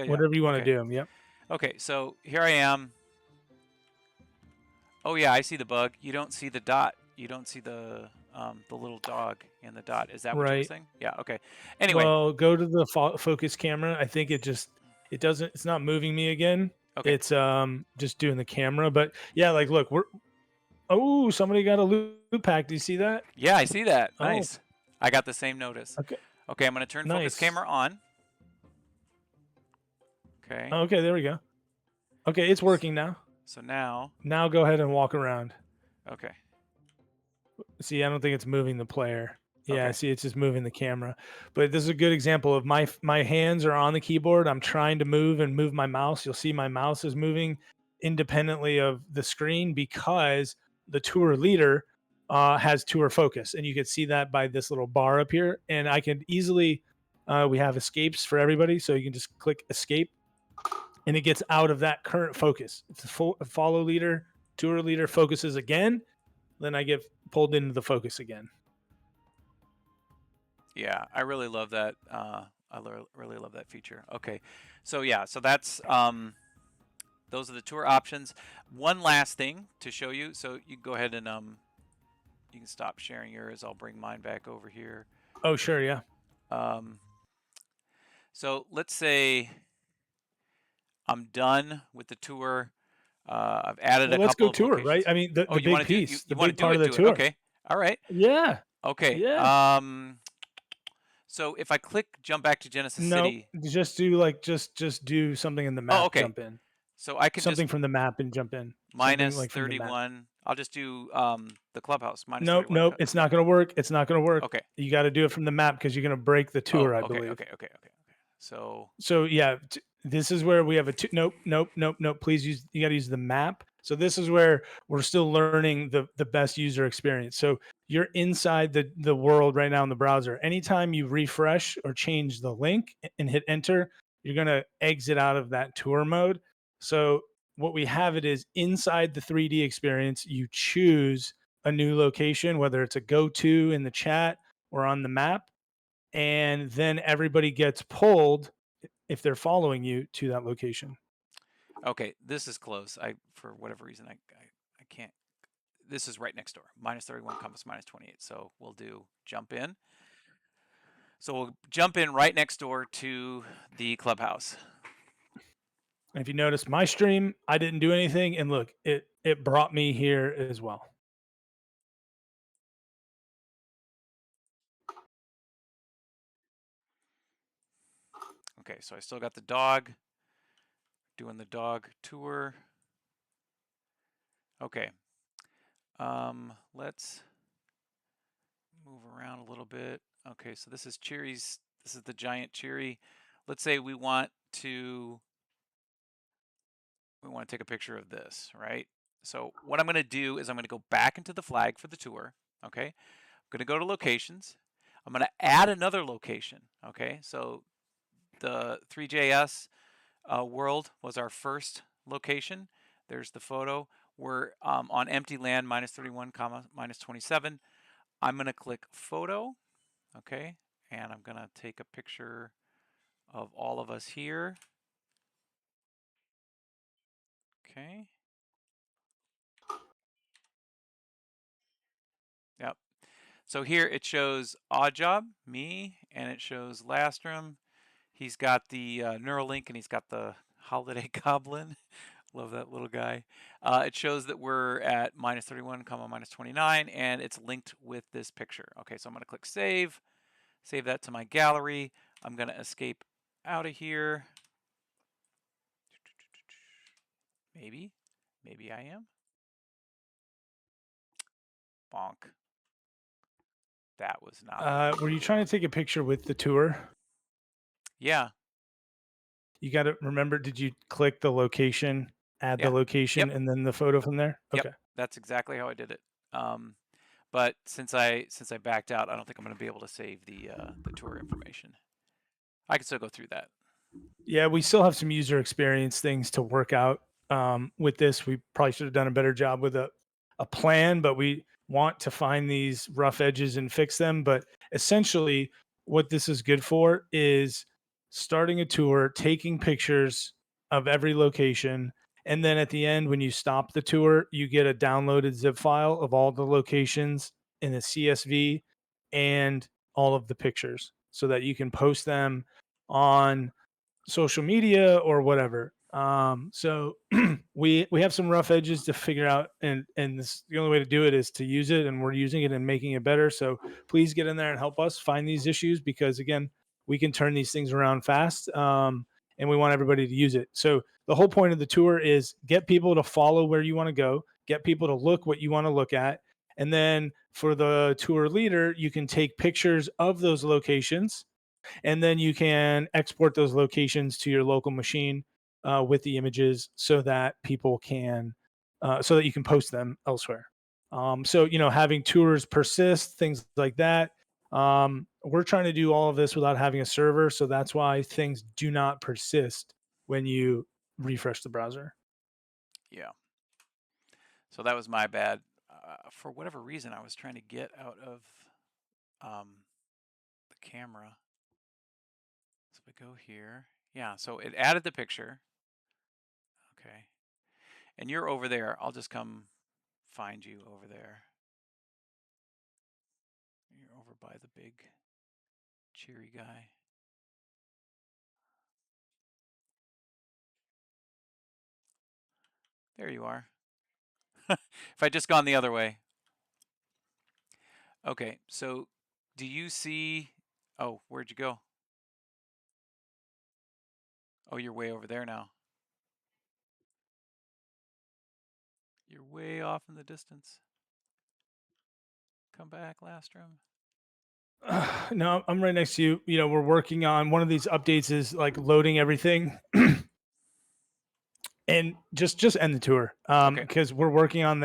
whatever you want to do. Yep. Okay. So here I am. Oh yeah, I see the bug. You don't see the dot. You don't see the little dog in the dot. Is that what you were saying? Yeah. Okay. Anyway. Well, go to the focus camera. I think it doesn't. It's not moving me again. Okay. It's just doing the camera. But yeah, like look, somebody got a loop pack. Do you see that? Yeah, I see that. Nice. I got the same notice. Okay. Okay, I'm going to turn focus camera on. Okay. Okay, there we go. Okay, it's working now. So now go ahead and walk around. Okay. See, I don't think it's moving the player. Yeah, see, it's just moving the camera. But this is a good example of my hands are on the keyboard. I'm trying to move my mouse. You'll see my mouse is moving independently of the screen because the tour leader has tour focus. And you can see that by this little bar up here. And I can easily, we have escapes for everybody. So you can just click escape and it gets out of that current focus. If the follow leader, tour leader focuses again, then I get pulled into the focus again. Yeah, I really love that. I really love that feature. Okay, so yeah, so that's those are the tour options. One last thing to show you. So you can go ahead and you can stop sharing yours. I'll bring mine back over here. Oh, sure, yeah. So let's say I'm done with the tour. I've added Well, a let's couple go of tour, right? locations. I mean, Oh, the you want big to do piece, the you want big to do part of it? the Do it. tour. Okay. All right. Yeah, Okay. yeah. So if I click jump back to Genesis Nope. City. Just do like just do something in the Oh, map. okay. Jump in. So I can just Something from the map and jump in. Something minus like from the map. 31. I'll just do the clubhouse minus Nope, 31. nope. It's not going to work. It's not going to work. Okay. You got to do it from the map because you're going to break the Oh, tour, I okay, believe. okay, okay, okay. So So yeah, this is where we have a nope, nope, nope, nope. Please use. You got to use the map. So this is where we're still learning the best user experience. So you're inside the world right now in the browser. Anytime you refresh or change the link and hit enter, you're gonna exit out of that tour mode. So what we have it is inside the 3D experience. You choose a new location, whether it's a go-to in the chat or on the map, and then everybody gets pulled if they're following you to that location. okay, this is close. For whatever reason I can't. This is right next door. Minus 31 compass minus 28. So we'll do jump in. So we'll jump in right next door to the clubhouse. And if you notice my stream, I didn't do anything, and look, it brought me here as well. Okay, so I still got the dog, doing the dog tour. Okay, let's move around a little bit. Okay, so this is Cheery's. This is the giant Cheery. Let's say we want to take a picture of this, right? So what I'm going to do is I'm going to go back into the flag for the tour. Okay, I'm going to go to locations. I'm going to add another location. Okay, so the three.js world was our first location. There's the photo. We're on empty land minus 31 comma minus 27. I'm going to click photo. Okay, and I'm going to take a picture of all of us here. Okay. Yep. So here it shows Odd Job, me, and it shows Lastrum. He's got the Neuralink and he's got the Holiday Goblin. Love that little guy. It shows that we're at minus 31 comma minus 29 and it's linked with this picture. Okay, so I'm going to click save that to my gallery. I'm going to escape out of here. Maybe I am. Bonk. That was not the. Were you trying to take a picture with the tour? Yeah. You got to remember. Did you click the location, add the Yeah. Yep. location, and then the photo from there? Yep. Okay. That's exactly how I did it. But since I backed out, I don't think I'm going to be able to save the tour information. I can still go through that. Yeah, we still have some user experience things to work out with this. We probably should have done a better job with a plan, but we want to find these rough edges and fix them. But essentially, what this is good for is starting a tour, taking pictures of every location, and then at the end, when you stop the tour, you get a downloaded zip file of all the locations in a CSV and all of the pictures so that you can post them on social media or whatever. So we have some rough edges to figure out, and the only way to do it is to use it, and we're using it and making it better. So please get in there and help us find these issues because again, we can turn these things around fast, and we want everybody to use it. So the whole point of the tour is get people to follow where you want to go, get people to look what you want to look at, and then for the tour leader, you can take pictures of those locations and then you can export those locations to your local machine with the images so that people can so that you can post them elsewhere. So having tours persist, things like that. We're trying to do all of this without having a server, so that's why things do not persist when you refresh the browser. Yeah. So that was my bad. For whatever reason, I was trying to get out of the camera. So we go here. Yeah. So it added the picture. Okay. And you're over there. I'll just come find you over there. You're over by the big cheery guy. There you are. If I just gone the other way. Okay, so do you see... Oh, where'd you go? Oh, you're way over there now. You're way off in the distance. Come back, Lastrum. No, I'm right next to you. You know, we're working on one of these updates is like loading everything. And just end the tour. Okay. Because we're working on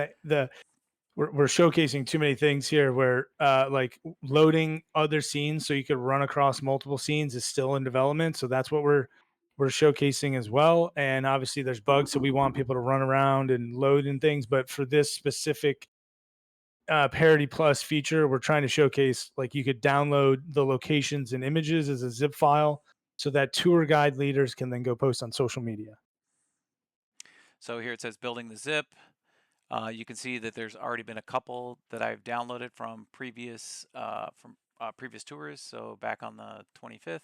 we're showcasing too many things here where like loading other scenes so you could run across multiple scenes is still in development. So that's what we're showcasing as well. And obviously there's bugs, so we want people to run around and load and things. But for this specific Parity Plus feature, we're trying to showcase like you could download the locations and images as a zip file so that tour guide leaders can then go post on social media. So here it says building the zip. You can see that there's already been a couple that I've downloaded from previous tours. So back on the 25th,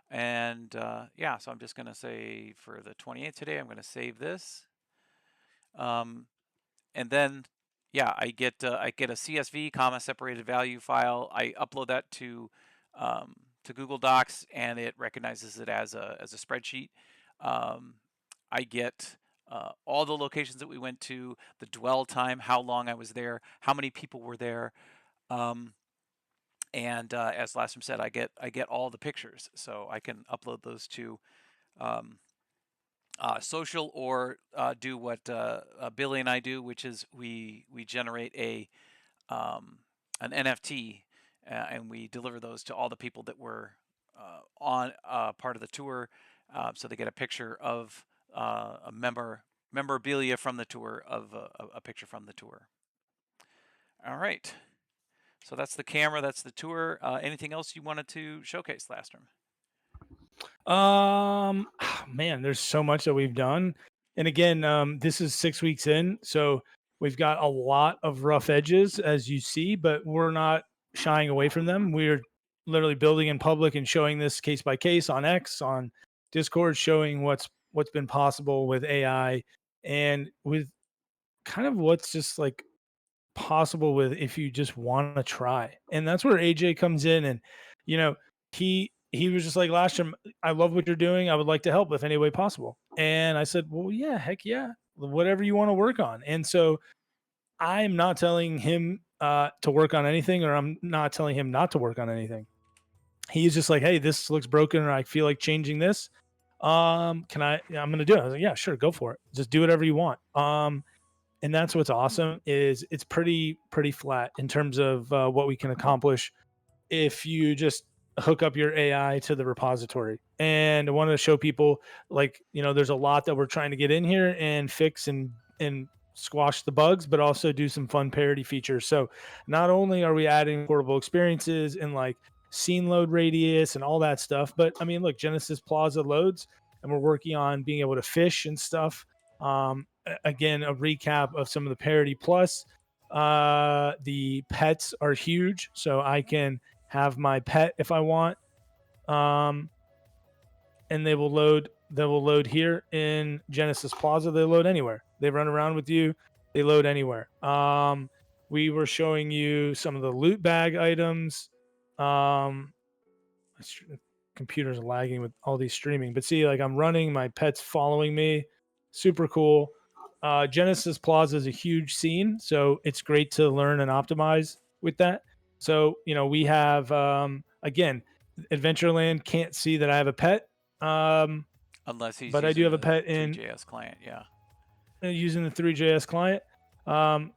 and yeah. So I'm just gonna say for the 28th today, I'm gonna save this, and then yeah, I get a CSV comma separated value file. I upload that to Google Docs, and it recognizes it as a spreadsheet. I get all the locations that we went to, the dwell time, how long I was there, how many people were there, and as Lastrom said, I get all the pictures, so I can upload those to social, or do what Billy and I do, which is we generate an NFT, and we deliver those to all the people that were on part of the tour, so they get a picture of a memorabilia from the tour, of a picture from the tour. All right. So that's the camera. That's the tour. Anything else you wanted to showcase, Lastrom? Man, there's so much that we've done. And again, this is 6 weeks in, so we've got a lot of rough edges as you see, but we're not shying away from them. We're literally building in public and showing this case by case on X, on Discord, showing what's been possible with AI and with kind of what's just like possible with if you just want to try. And that's where AJ comes in. And you know, he was just like, Lastrom, I love what you're doing, I would like to help if any way possible. And I said, well, yeah, heck yeah, whatever you want to work on. And so I'm not telling him to work on anything, or I'm not telling him not to work on anything. He's just like, hey, this looks broken, or I feel like changing this. Can I'm gonna do it. I was like, yeah, sure, go for it, just do whatever you want. And that's what's awesome is it's pretty flat in terms of what we can accomplish if you just hook up your AI to the repository. And I wanted to show people, like, you know, there's a lot that we're trying to get in here and fix and squash the bugs, but also do some fun parody features. So not only are we adding portable experiences and like scene load radius and all that stuff, but I mean, look, Genesis Plaza loads, and we're working on being able to fish and stuff. Again, a recap of some of the Parity Plus. The pets are huge, so I can have my pet if I want. And they will load. They will load here in Genesis Plaza. They load anywhere. They run around with you. They load anywhere. We were showing you some of the loot bag items. My computers are lagging with all these streaming, but see, like I'm running, my pet's following me. Super cool. Genesis Plaza is a huge scene, so it's great to learn and optimize with that. So, you know, we have again, Adventureland can't see that I have a pet, Unless he's but I do using have a the pet in three.js client, yeah. using the three.js client.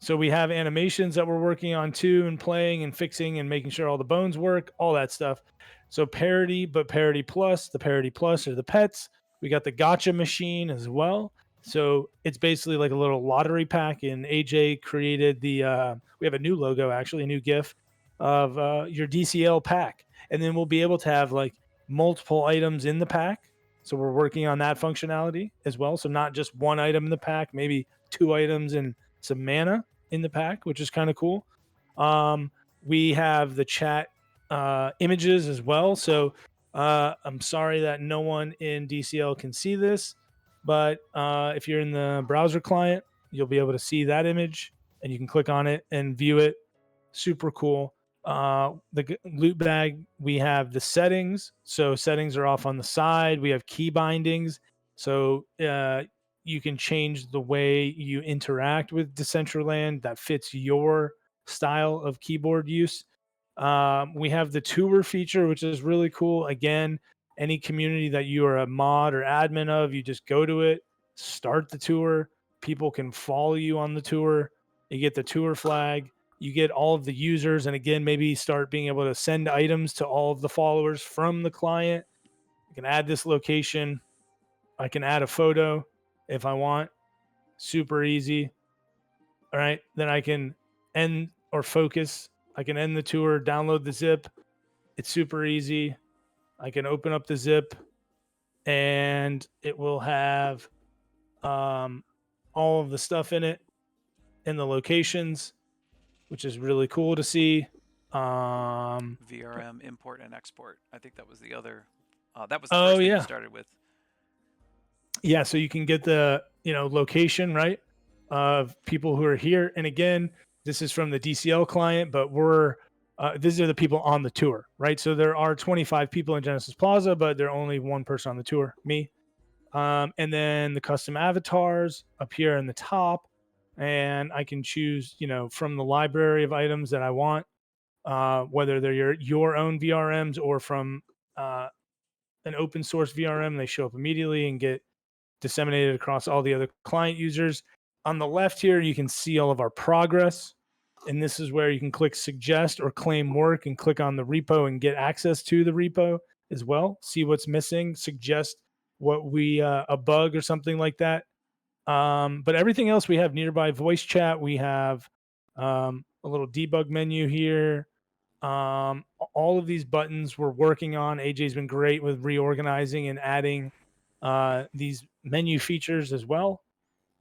So we have animations that we're working on too, and playing and fixing and making sure all the bones work, all that stuff. So parody, but Parity Plus, the Parity Plus are the pets. We got the gotcha machine as well. So it's basically like a little lottery pack. And AJ created we have a new logo, actually, a new GIF of your DCL pack. And then we'll be able to have like multiple items in the pack So we're working on that functionality as well. So not just one item in the pack, maybe 2 items and some mana in the pack, which is kind of cool. We have the chat images as well. So I'm sorry that no one in DCL can see this, but if you're in the browser client, you'll be able to see that image and you can click on it and view it. Super cool. The loot bag, we have the settings. So settings are off on the side. We have key bindings. So you can change the way you interact with Decentraland that fits your style of keyboard use. We have the tour feature, which is really cool. Again, any community that you are a mod or admin of, you just go to it, start the tour. People can follow you on the tour. You get the tour flag. You get all of the users, and again, maybe start being able to send items to all of the followers from the client. I can add this location. I can add a photo if I want. Super easy. All right. Then I can end or focus. I can end the tour, download the zip. It's super easy. I can open up the zip and it will have all of the stuff in it and the locations, which is really cool to see. VRM import and export. I think that was the other. That was the Oh first thing you yeah, started with. yeah. So you can get the location right of people who are here, and again, this is from the DCL client, but we're these are the people on the tour, right? So there are 25 people in Genesis Plaza, but there are only one person on the tour, me. And then the custom avatars up here in the top, and I can choose, from the library of items that I want, whether they're your own VRMs or from an open source VRM. They show up immediately and get disseminated across all the other client users. On the left here, you can see all of our progress. And this is where you can click suggest or claim work and click on the repo and get access to the repo as well. See what's missing, suggest a bug or something like that. But everything else we have nearby voice chat. We have a little debug menu here. All of these buttons we're working on. AJ's been great with reorganizing and adding these menu features as well.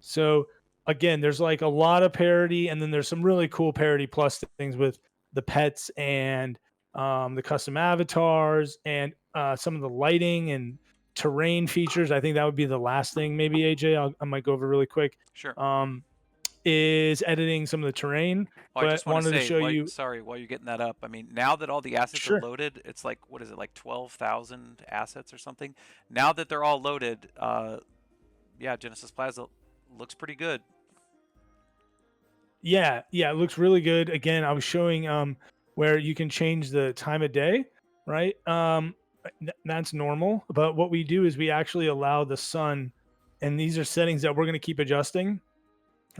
So again, there's like a lot of parity, and then there's some really cool Parity Plus things with the pets and the custom avatars and some of the lighting and terrain features. I think that would be the last thing, maybe AJ. I might go over really quick. Sure. Is editing some of the terrain, Oh, I but just want to wanted to say, show you. sorry, while you're getting that up, I mean, now that all the assets are Sure. loaded, it's like, what is it, like 12,000 assets or something? Now that they're all loaded, yeah, Genesis Plaza looks pretty good. Yeah, it looks really good. Again, I was showing where you can change the time of day, right? That's normal, but what we do is we actually allow the sun, and these are settings that we're going to keep adjusting,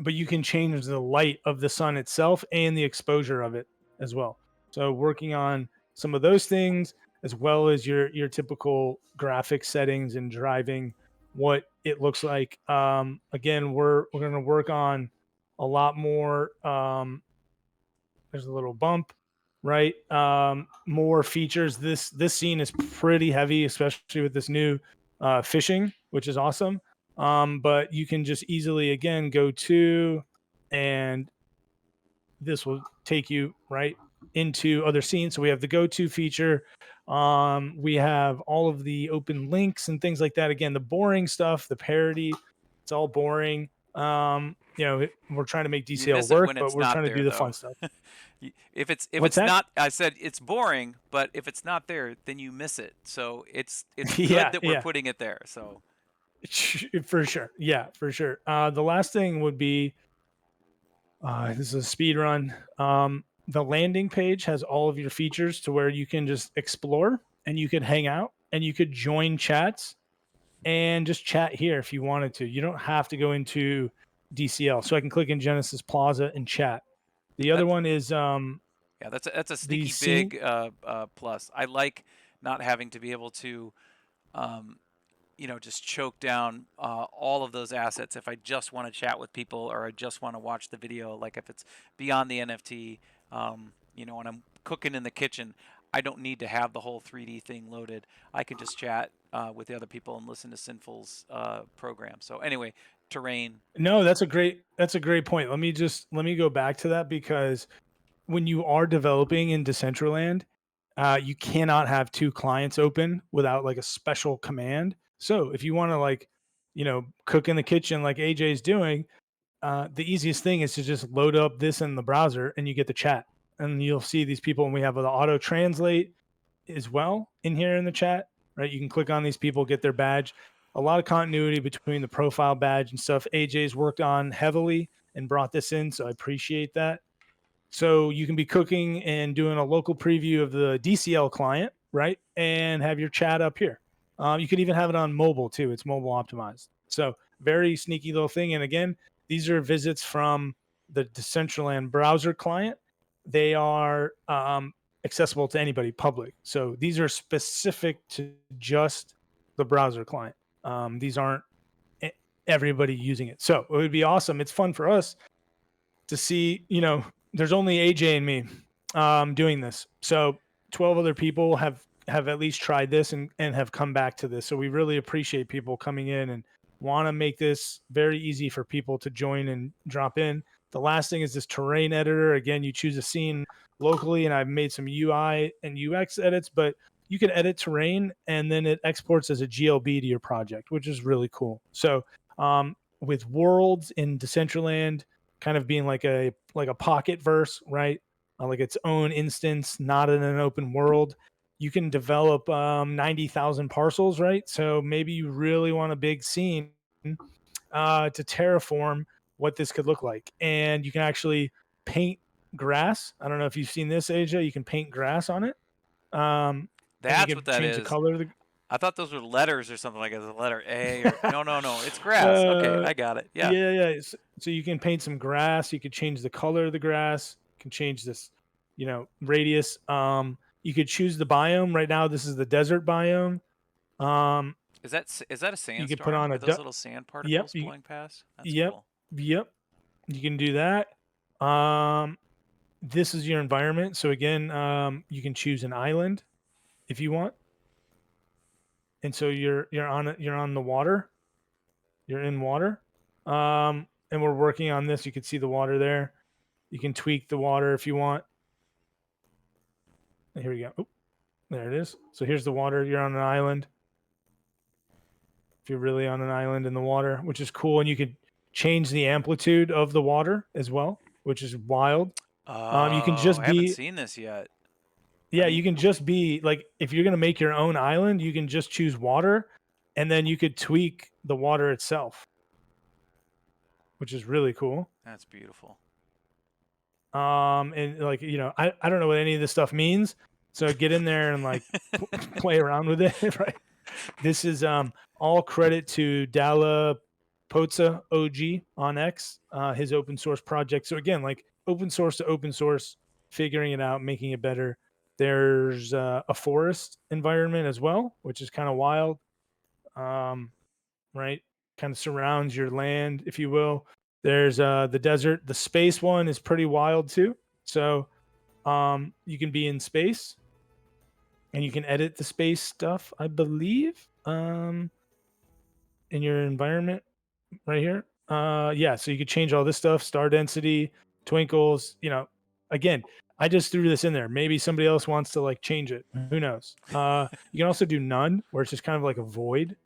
but you can change the light of the sun itself and the exposure of it as well. So working on some of those things as well as your typical graphic settings and driving what it looks like. Again, we're going to work on a lot more. There's a little bump, right? More features. This scene is pretty heavy, especially with this new fishing, which is awesome. But you can just easily again go to, and this will take you right into other scenes. So we have the go-to feature. We have all of the open links and things like that. Again, the boring stuff, the parody, it's all boring. We're trying to make You DCL miss it work, when but it's we're not trying to do there, the fun though. stuff. If What's it's that? not, I said it's boring, but if it's not there, then you miss it. So it's good Yeah, that we're yeah, putting it there. So for sure. Yeah, for sure. The last thing would be this is a speed run. The landing page has all of your features to where you can just explore and you could hang out and you could join chats and just chat here if you wanted to. You don't have to go into DCL. So I can click in Genesis Plaza and chat. The other that's one is yeah, that's a the sneaky scene. big plus. I like not having to be able to um, just choke down all of those assets if I just want to chat with people or I just want to watch the video. Like if it's beyond the NFT, when I'm cooking in the kitchen, I don't need to have the whole 3D thing loaded. I can just chat with the other people and listen to Sinful's program. So anyway, terrain. No, that's a great point. Let me go back to that because when you are developing in Decentraland, you cannot have two clients open without like a special command. So if you want to cook in the kitchen like AJ's doing, the easiest thing is to just load up this in the browser and you get the chat, and you'll see these people, and we have the auto translate as well in here in the chat, right? You can click on these people, get their badge. A lot of continuity between the profile badge and stuff. AJ's worked on heavily and brought this in, so I appreciate that. So you can be cooking and doing a local preview of the DCL client, right? And have your chat up here. You could even have it on mobile too. It's mobile optimized. So very sneaky little thing. And again, these are visits from the Decentraland browser client. They are accessible to anybody, public. So these are specific to just the browser client. These aren't everybody using it. So it would be awesome. It's fun for us to see, there's only AJ and me doing this. So 12 other people have at least tried this and have come back to this. So we really appreciate people coming in and want to make this very easy for people to join and drop in. The last thing is this terrain editor. Again, you choose a scene locally, and I've made some UI and UX edits, but you can edit terrain and then it exports as a GLB to your project, which is really cool. So with worlds in Decentraland, kind of being like a pocket verse, right? Like its own instance, not in an open world. You can develop 90,000 parcels, right? So maybe you really want a big scene to terraform what this could look like, and you can actually paint grass. I don't know if you've seen this, AJ. You can paint grass on it, and you That's can what that change the is. color of the. I thought those were letters or something like that. The letter A or no, no, no. It's grass. Okay, uh, I got it. Yeah. yeah, yeah. So you can paint some grass. You could change the color of the grass. You can change this, radius. You could choose the biome. Right now, this is the desert biome. Um, Is that a you could put sandstorm on a. with those little sand Yep. particles blowing past? That's Yep. cool. Yep. You can do that. Um, this is your environment. So again, you can choose an island if you want, and so you're on the water. You're in water. And we're working on this. You can see the water there. You can tweak the water if you want. Here we go. Oh, there it is. So here's the water. You're on an island. If you're really on an island in the water, which is cool, and you could change the amplitude of the water as well, which is wild. You can Oh, just I haven't be seen this yet. I Yeah, mean, you can just be like, if you're gonna make your own island, you can just choose water, and then you could tweak the water itself, which is really cool. that's beautiful. And like, I don't know what any of this stuff means, so get in there and like play around with it, right? This is all credit to Dalla Pozza OG on X, his open source project. So again, like open source to open source, figuring it out, making it better. There's a forest environment as well, which is kind of wild, right? Kind of surrounds your land, if you will. There's the desert. The space one is pretty wild too. So you can be in space and you can edit the space stuff, I believe, in your environment right here. Yeah, so you could change all this stuff, star density, twinkles, again, I just threw this in there. Maybe somebody else wants to like change it. Who knows? You can also do none, where it's just kind of like a void.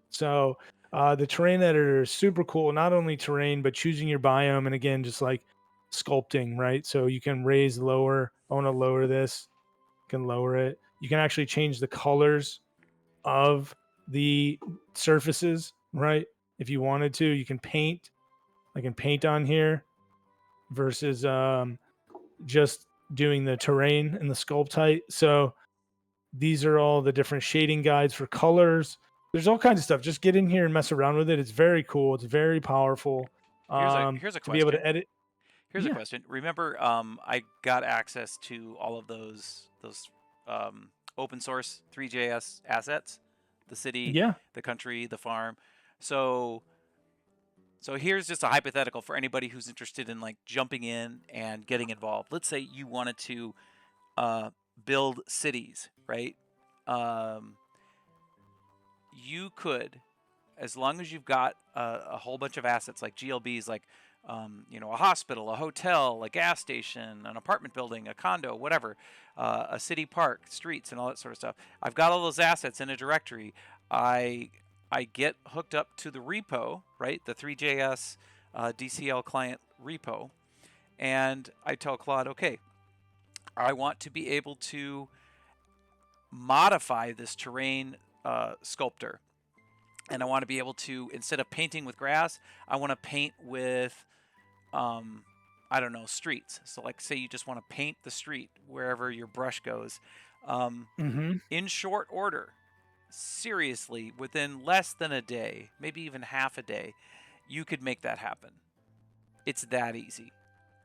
So the terrain editor is super cool. Not only terrain, but choosing your biome, and again, just like sculpting, right? So you can raise, lower. I want to lower this. You can lower it. You can actually change the colors of the surfaces, right? If you wanted to, you can paint. I can paint on here versus just doing the terrain and the sculpt height. So these are all the different shading guides for colors. There's all kinds of stuff. Just get in here and mess around with it. It's very cool. It's very powerful. Here's a To be able to question. edit. Here's a Yeah, question. Remember, I got access to all of those open source three.js assets, the city, yeah, the country, the farm. So so here's just a hypothetical for anybody who's interested in like jumping in and getting involved. Let's say you wanted to uh, build cities, right? Um, you could, as long as you've got a whole bunch of assets like GLBs, like a hospital, a hotel, a gas station, an apartment building, a condo, whatever, a city park, streets, and all that sort of stuff. I've got all those assets in a directory. I I get hooked up to the repo, right? The three.js DCL client repo, and I tell Claude, okay, I want to be able to modify this terrain sculptor. And I want to be able to, instead of painting with grass, I want to paint with, I don't know, streets. So, like, say you just want to paint the street wherever your brush goes, Mm-hmm. in short order. Seriously, within less than a day, maybe even half a day, you could make that happen. It's that easy.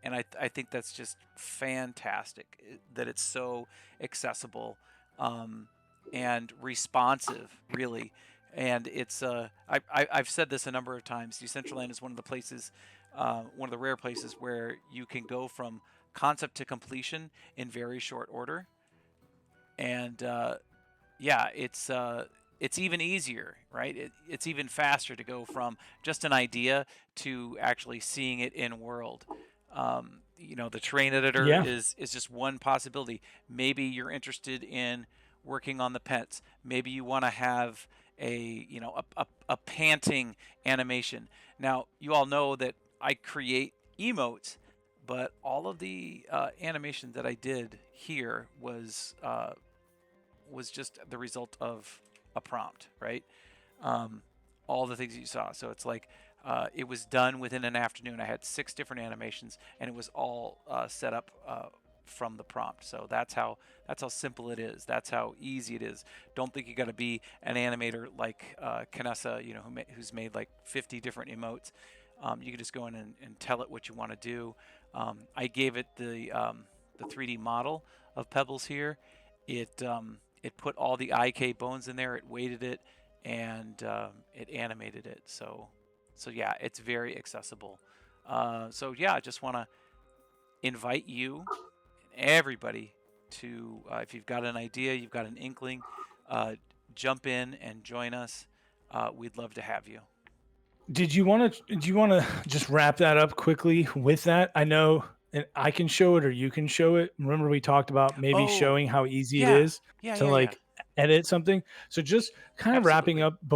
And I think that's just fantastic that it's so accessible and responsive, really. And it's I've said this a number of times. Decentraland is one of the places, one of the rare places where you can go from concept to completion in very short order. And yeah, it's even easier, right? It's even faster to go from just an idea to actually seeing it in world. The terrain editor Yeah. is just one possibility. Maybe you're interested in working on the pets. Maybe you want to have a panting animation. Now, you all know that I create emotes, but all of the animation that I did here was just the result of a prompt, right? All the things that you saw. So it's like it was done within an afternoon. I had 6 different animations, and it was all set up from the prompt. So that's how simple it is. That's how easy it is. Don't think you got to be an animator like Kanessa, who's made like 50 different emotes. You can just go in and tell it what you want to do. I gave it the 3D model of Pebbles here. It put all the IK bones in there. It weighted it, and it animated it. So yeah, it's very accessible. So yeah, I just want to invite you and everybody to, if you've got an idea, you've got an inkling, jump in and join us. We'd love to have you. Do you want to just wrap that up quickly with that? I know, and I can show it or you can show it. Remember we talked about maybe Oh, showing how easy it yeah, is yeah, to yeah, yeah. like edit something. So just kind of wrapping Absolutely. up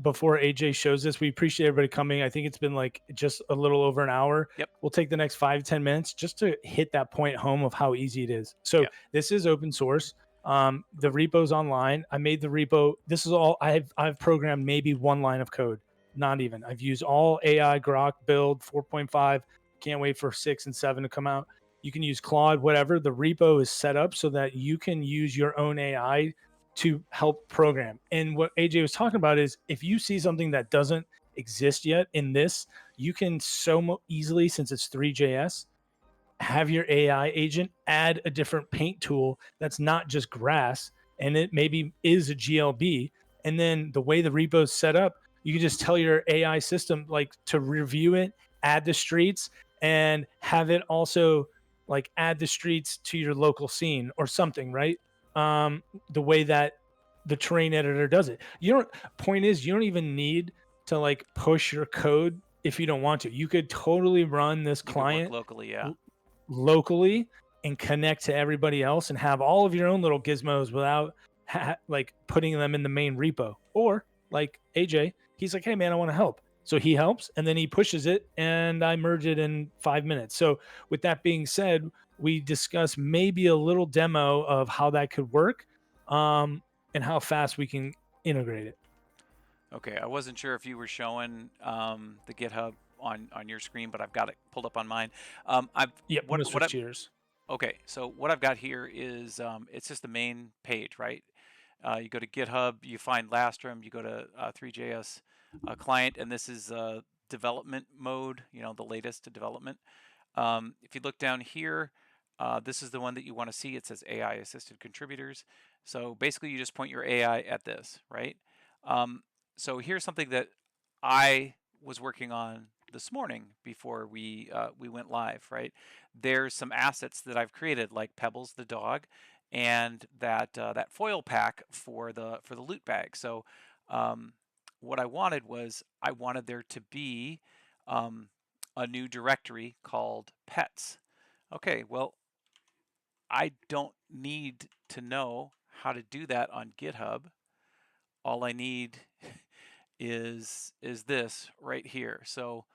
before AJ shows this. We appreciate everybody coming. I think it's been like just a little over an hour. Yep. We'll take the next 5-10 minutes just to hit that point home of how easy it is. So Yep. this is open source. The repo's online. I made the repo. This is all I've programmed maybe one line of code. Not even. I've used all AI Grok build 4.5. Can't wait for 6 and 7 to come out. You can use Claude, whatever. The repo is set up so that you can use your own AI to help program. And what AJ was talking about is if you see something that doesn't exist yet in this, you can easily, since it's three.js, have your AI agent add a different paint tool that's not just grass and it maybe is a GLB. And then the way the repo is set up, you can just tell your AI system like to review it, add the streets, and have it also like add the streets to your local scene or something, right? The way that the terrain editor does it. You don't point is you don't even need to like push your code if you don't want to. You could totally run this You could work client locally, yeah. locally and connect to everybody else and have all of your own little gizmos without like putting them in the main repo. Or like AJ, he's like, hey man, I want to help. So he helps and then he pushes it and I merge it in 5 minutes. So with that being said, we discuss maybe a little demo of how that could work and how fast we can integrate it. Okay, I wasn't sure if you were showing the GitHub on your screen, but I've got it pulled up on mine. I've Yep, I'm gonna what I switch gears. Okay, so what I've got here is it's just the main page, right? You go to GitHub, you find Lastrum, you go to 3JS client, and this is development mode, the latest to development. If you look down here, this is the one that you want to see. It says AI assisted contributors. So basically, you just point your AI at this, right? So here's something that I was working on this morning before we went live, right? There's some assets that I've created, like Pebbles the dog, and that foil pack for the loot bag. So Um, what I wanted was I wanted there to be um, a new directory called pets. Okay, well, I don't need to know how to do that on GitHub. All I need is this right here. So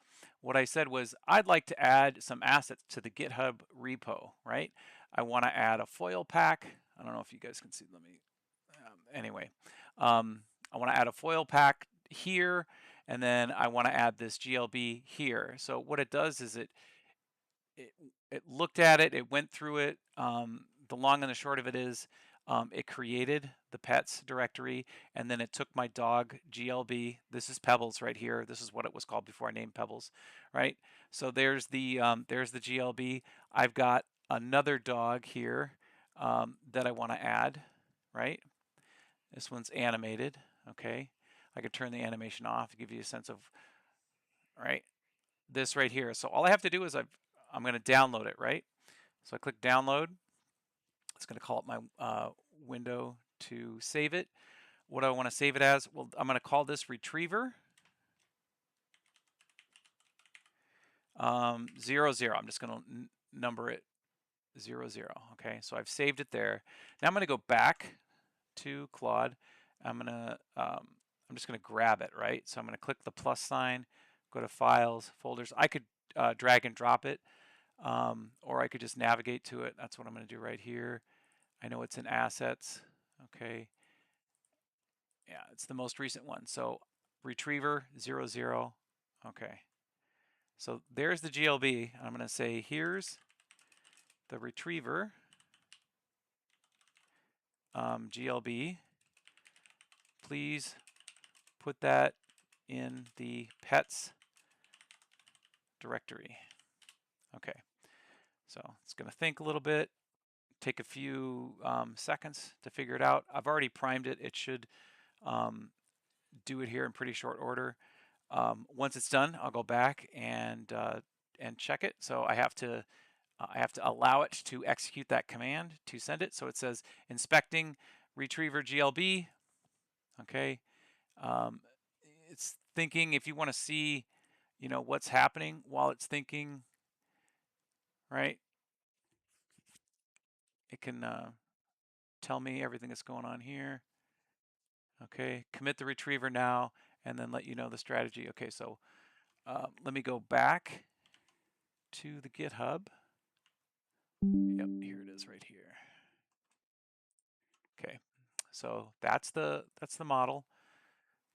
what I said was I'd like to add some assets to the GitHub repo, right? I want to add a foil pack. I don't know if you guys can see. Let me, anyway, I want to add a foil pack here, and then I want to add this GLB here. So what it does is it it looked at it, it went through it. The long and the short of it is, it created the pets directory, and then it took my dog GLB. This is Pebbles right here. This is what it was called before I named Pebbles, right? So there's the GLB. I've got another dog here that I want to add, right? This one's animated. Okay, I could turn the animation off to give you a sense of, right, this right here. So all I have to do is I'm going to download it, right? So I click download. It's going to call up my window to save it. What do I want to save it as? Well, I'm going to call this retriever 00. I'm just going to number it 00. Okay, so I've saved it there. Now I'm going to go back to Claude. I'm just going to grab it, right? So I'm going to click the plus sign, go to files, folders. I could drag and drop it, or I could just navigate to it. That's what I'm going to do right here. I know it's in assets. Okay. Yeah, it's the most recent one. So retriever 00. Okay. So there's the GLB. I'm going to say here's the retriever GLB. Please put that in the pets directory. Okay. So it's going to think a little bit, take a few seconds to figure it out. I've already primed it. It should do it here in pretty short order. Once it's done, I'll go back and check it. So I have to allow it to execute that command to send it. So it says inspecting retriever GLB. Okay, it's thinking. If you want to see, what's happening while it's thinking, right? It can tell me everything that's going on here. Okay, commit the retriever now, and then let you know the strategy. Okay, so let me go back to the GitHub. Yep, here it is right here. Okay, so that's the model.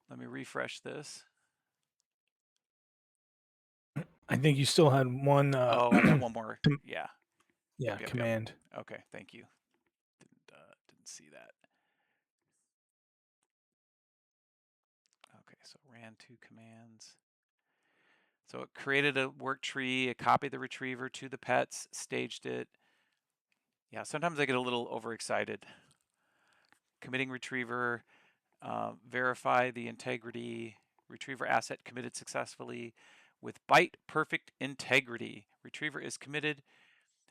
Let me refresh this. I think you still had one. Oh, I got one more. Yeah. Yeah, Yep. command. Okay, thank you. Didn't see that. Okay, so ran 2 commands. So it created a work tree, it copied the retriever to the pets, staged it. Yeah, sometimes I get a little overexcited. Committing retriever, verify the integrity, retriever asset committed successfully with byte perfect integrity. Retriever is committed,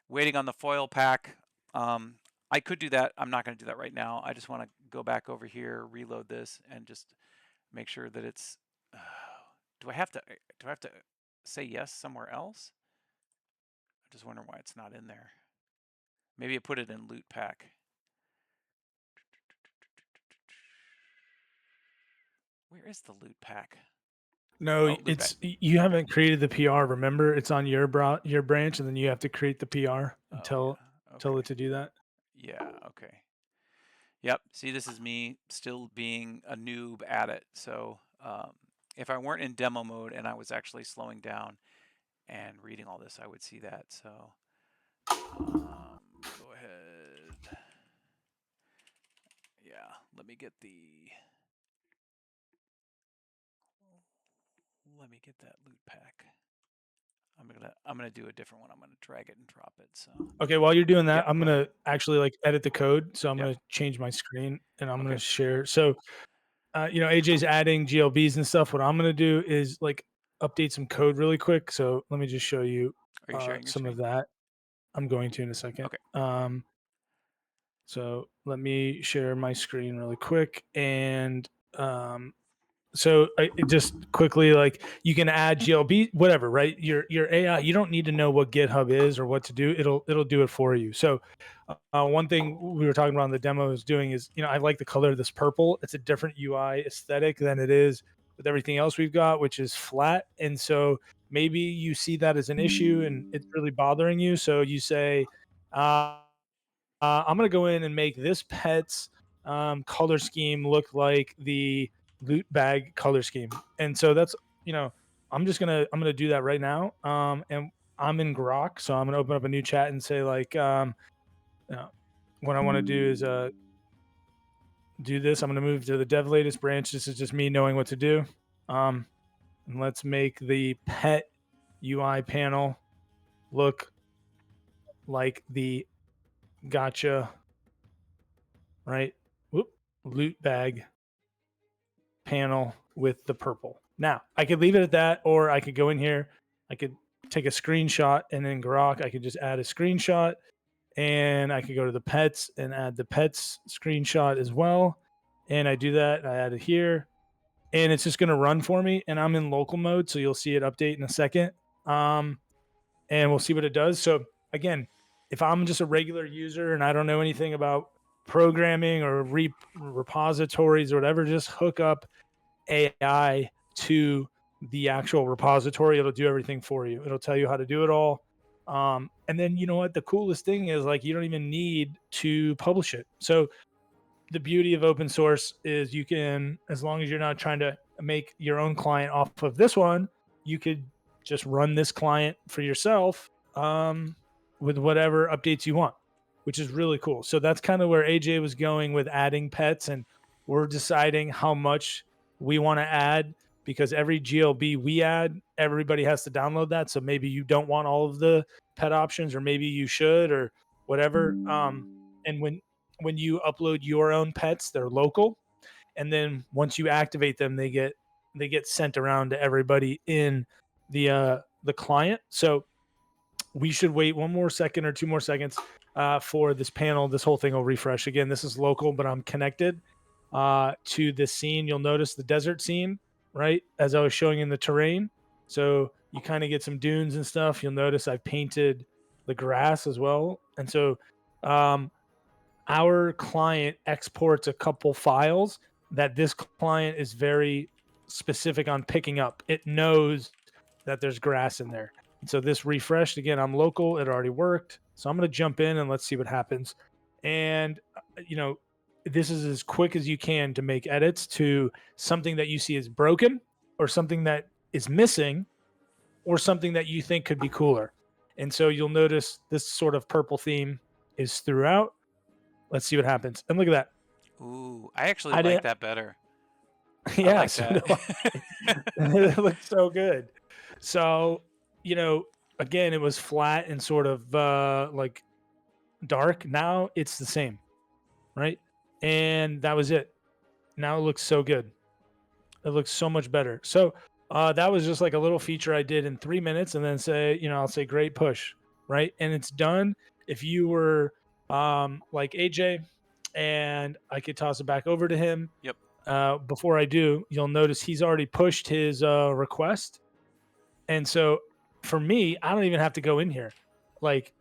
waiting on the foil pack. I could do that. I'm not going to do that right now. I just want to go back over here, reload this, and just make sure that it's. Do I have to say yes somewhere else? I just wonder why it's not in there. Maybe I put it in loot pack. Where is the loot pack? No, Oh, loot pack. you haven't created the PR. Remember, it's on your branch, and then you have to create the PR and Oh tell yeah. Okay. it to do that. Yeah. Okay. Yep. See, this is me still being a noob at it. So if I weren't in demo mode and I was actually slowing down and reading all this, I would see that. So go ahead. Yeah. Let me get that loot pack. I'm gonna do a different one. I'm gonna drag it and drop it. So Okay, while you're doing that, yep. I'm Go ahead. gonna actually like edit the code. So I'm Yep. gonna change my screen and I'm Okay. gonna share. So AJ's adding GLBs and stuff. What I'm gonna do is like update some code really quick. So let me just show you Are you sharing your some of screen? that. I'm going to in a second. Okay. So let me share my screen really quick, and um, so just quickly, like you can add GLB, whatever, right? Your AI, you don't need to know what GitHub is or what to do. It'll do it for you. So one thing we were talking about in the demo is doing is, I like the color of this purple. It's a different UI aesthetic than it is with everything else we've got, which is flat. And so maybe you see that as an issue and it's really bothering you. So you say, uh, I'm going to go in and make this pet's color scheme look like the loot bag color scheme. And so that's, I'm gonna do that right now. And I'm in Grok, so I'm gonna open up a new chat and say like, uh, what I want to do is do this. I'm gonna move to the dev latest branch. This is just me knowing what to do. And let's make the pet UI panel look like the gotcha, right? Whoop, loot bag panel with the purple. Now, I could leave it at that, or I could go in here. I could take a screenshot, and in Grok, I could just add a screenshot, and I could go to the pets and add the pets screenshot as well. And I do that. I add it here, and it's just going to run for me. And I'm in local mode, so you'll see it update in a second. And we'll see what it does. So again, if I'm just a regular user and I don't know anything about programming or repositories or whatever, just hook up AI to the actual repository. It'll do everything for you. It'll tell you how to do it all. And then you know what? The coolest thing is like you don't even need to publish it. So the beauty of open source is you can, as long as you're not trying to make your own client off of this one, you could just run this client for yourself with whatever updates you want, which is really cool. So that's kind of where AJ was going with adding pets, and we're deciding how much we want to add because every GLB we add, everybody has to download that. So maybe you don't want all of the pet options, or maybe you should, or whatever. And when you upload your own pets, they're local, and then once you activate them, they get sent around to everybody in the client. So we should wait one more second or 2 more seconds for this panel. This whole thing will refresh again. This is local, but I'm connected to this scene. You'll notice the desert scene, right, as I was showing in the terrain. So you kind of get some dunes and stuff. You'll notice I've painted the grass as well, and so um, our client exports a couple files that this client is very specific on picking up. It knows that there's grass in there. And so this refreshed again. I'm local. It already worked. So I'm going to jump in and let's see what happens. And, this is as quick as you can to make edits to something that you see is broken or something that is missing or something that you think could be cooler. And so you'll notice this sort of purple theme is throughout. Let's see what happens. And look at that. Ooh, I actually I like didn't. that better. I Yeah. like So that. no, it looks so good. So again, it was flat and sort of like dark. Now it's the same, right? And that was it. Now it looks so good. It looks so much better. So that was just like a little feature I did in 3 minutes, and then say, I'll say great push, right? And it's done. If you were like AJ, and I could toss it back over to him. Yep. Before I do, you'll notice he's already pushed his request. And so for me, I don't even have to go in here. Like,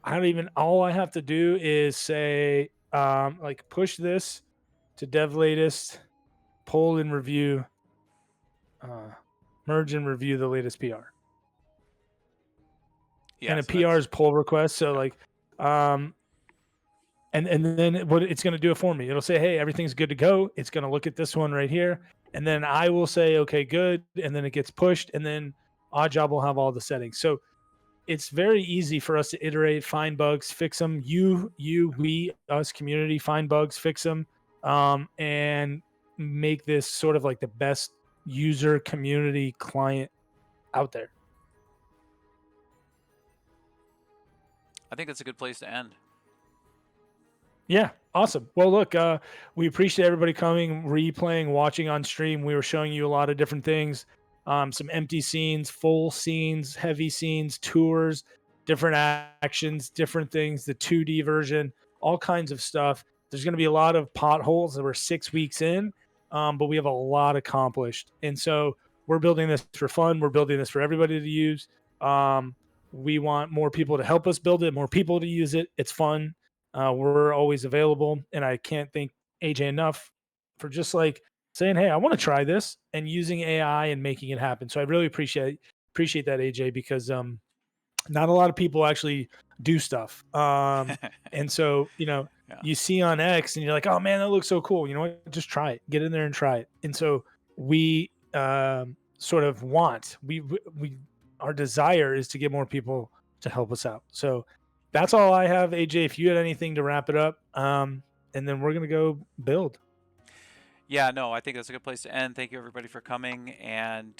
all I have to do is say, like, push this to dev latest, pull and review, uh, merge and review the latest PR. Yeah. And a So PR that's is pull request. So, okay. like, and then what it's going to do it for me, it'll say, hey, everything's good to go. It's going to look at this one right here. And then I will say, okay, good. And then it gets pushed. And then Odd Job will have all the settings. So it's very easy for us to iterate, find bugs, fix them. We, us, community, find bugs, fix them, and make this sort of like the best user community client out there. I think that's a good place to end. Yeah, awesome. Well, look, we appreciate everybody coming, replaying, watching on stream. We were showing you a lot of different things, some empty scenes, full scenes, heavy scenes, tours, different actions, different things, the 2D version, all kinds of stuff. There's going to be a lot of potholes that we're 6 weeks in. but we have a lot accomplished. And so we're building this for fun. We're building this for everybody to use. Um, we want more people to help us build it, more people to use it. It's fun. We're always available, and I can't thank AJ enough for just like saying, "Hey, I want to try this," and using AI and making it happen. So I really appreciate that, AJ, because not a lot of people actually do stuff. And so, Yeah. you see on X and you're like, oh man, that looks so cool. You know what? Just try it. Get in there and try it. And so we sort of our desire is to get more people to help us out. So that's all I have, AJ. If you had anything to wrap it up, and then we're gonna go build. Yeah, no, I think that's a good place to end. Thank you everybody for coming and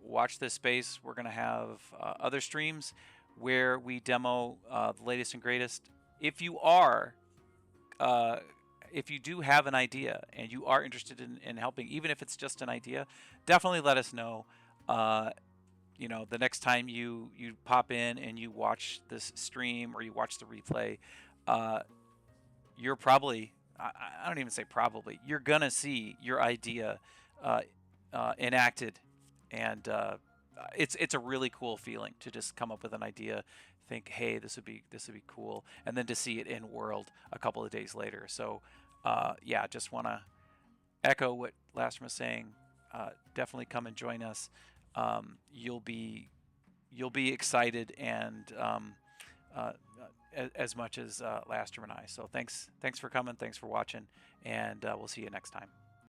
watch this space. We're going to have other streams where we demo the latest and greatest. If you are, uh, if you do have an idea and you are interested in helping, even if it's just an idea, definitely let us know. Uh, the next time you pop in and you watch this stream or you watch the replay, uh, you're probably, I don't even say probably, you're gonna see your idea uh, enacted, and it's a really cool feeling to just come up with an idea, think, hey, this would be cool, and then to see it in world a couple of days later. So yeah, just want to echo what Lastraum was saying. Definitely come and join us. You'll be excited and uh, as much as Lastraum and I. So thanks for coming, thanks for watching, and we'll see you next time.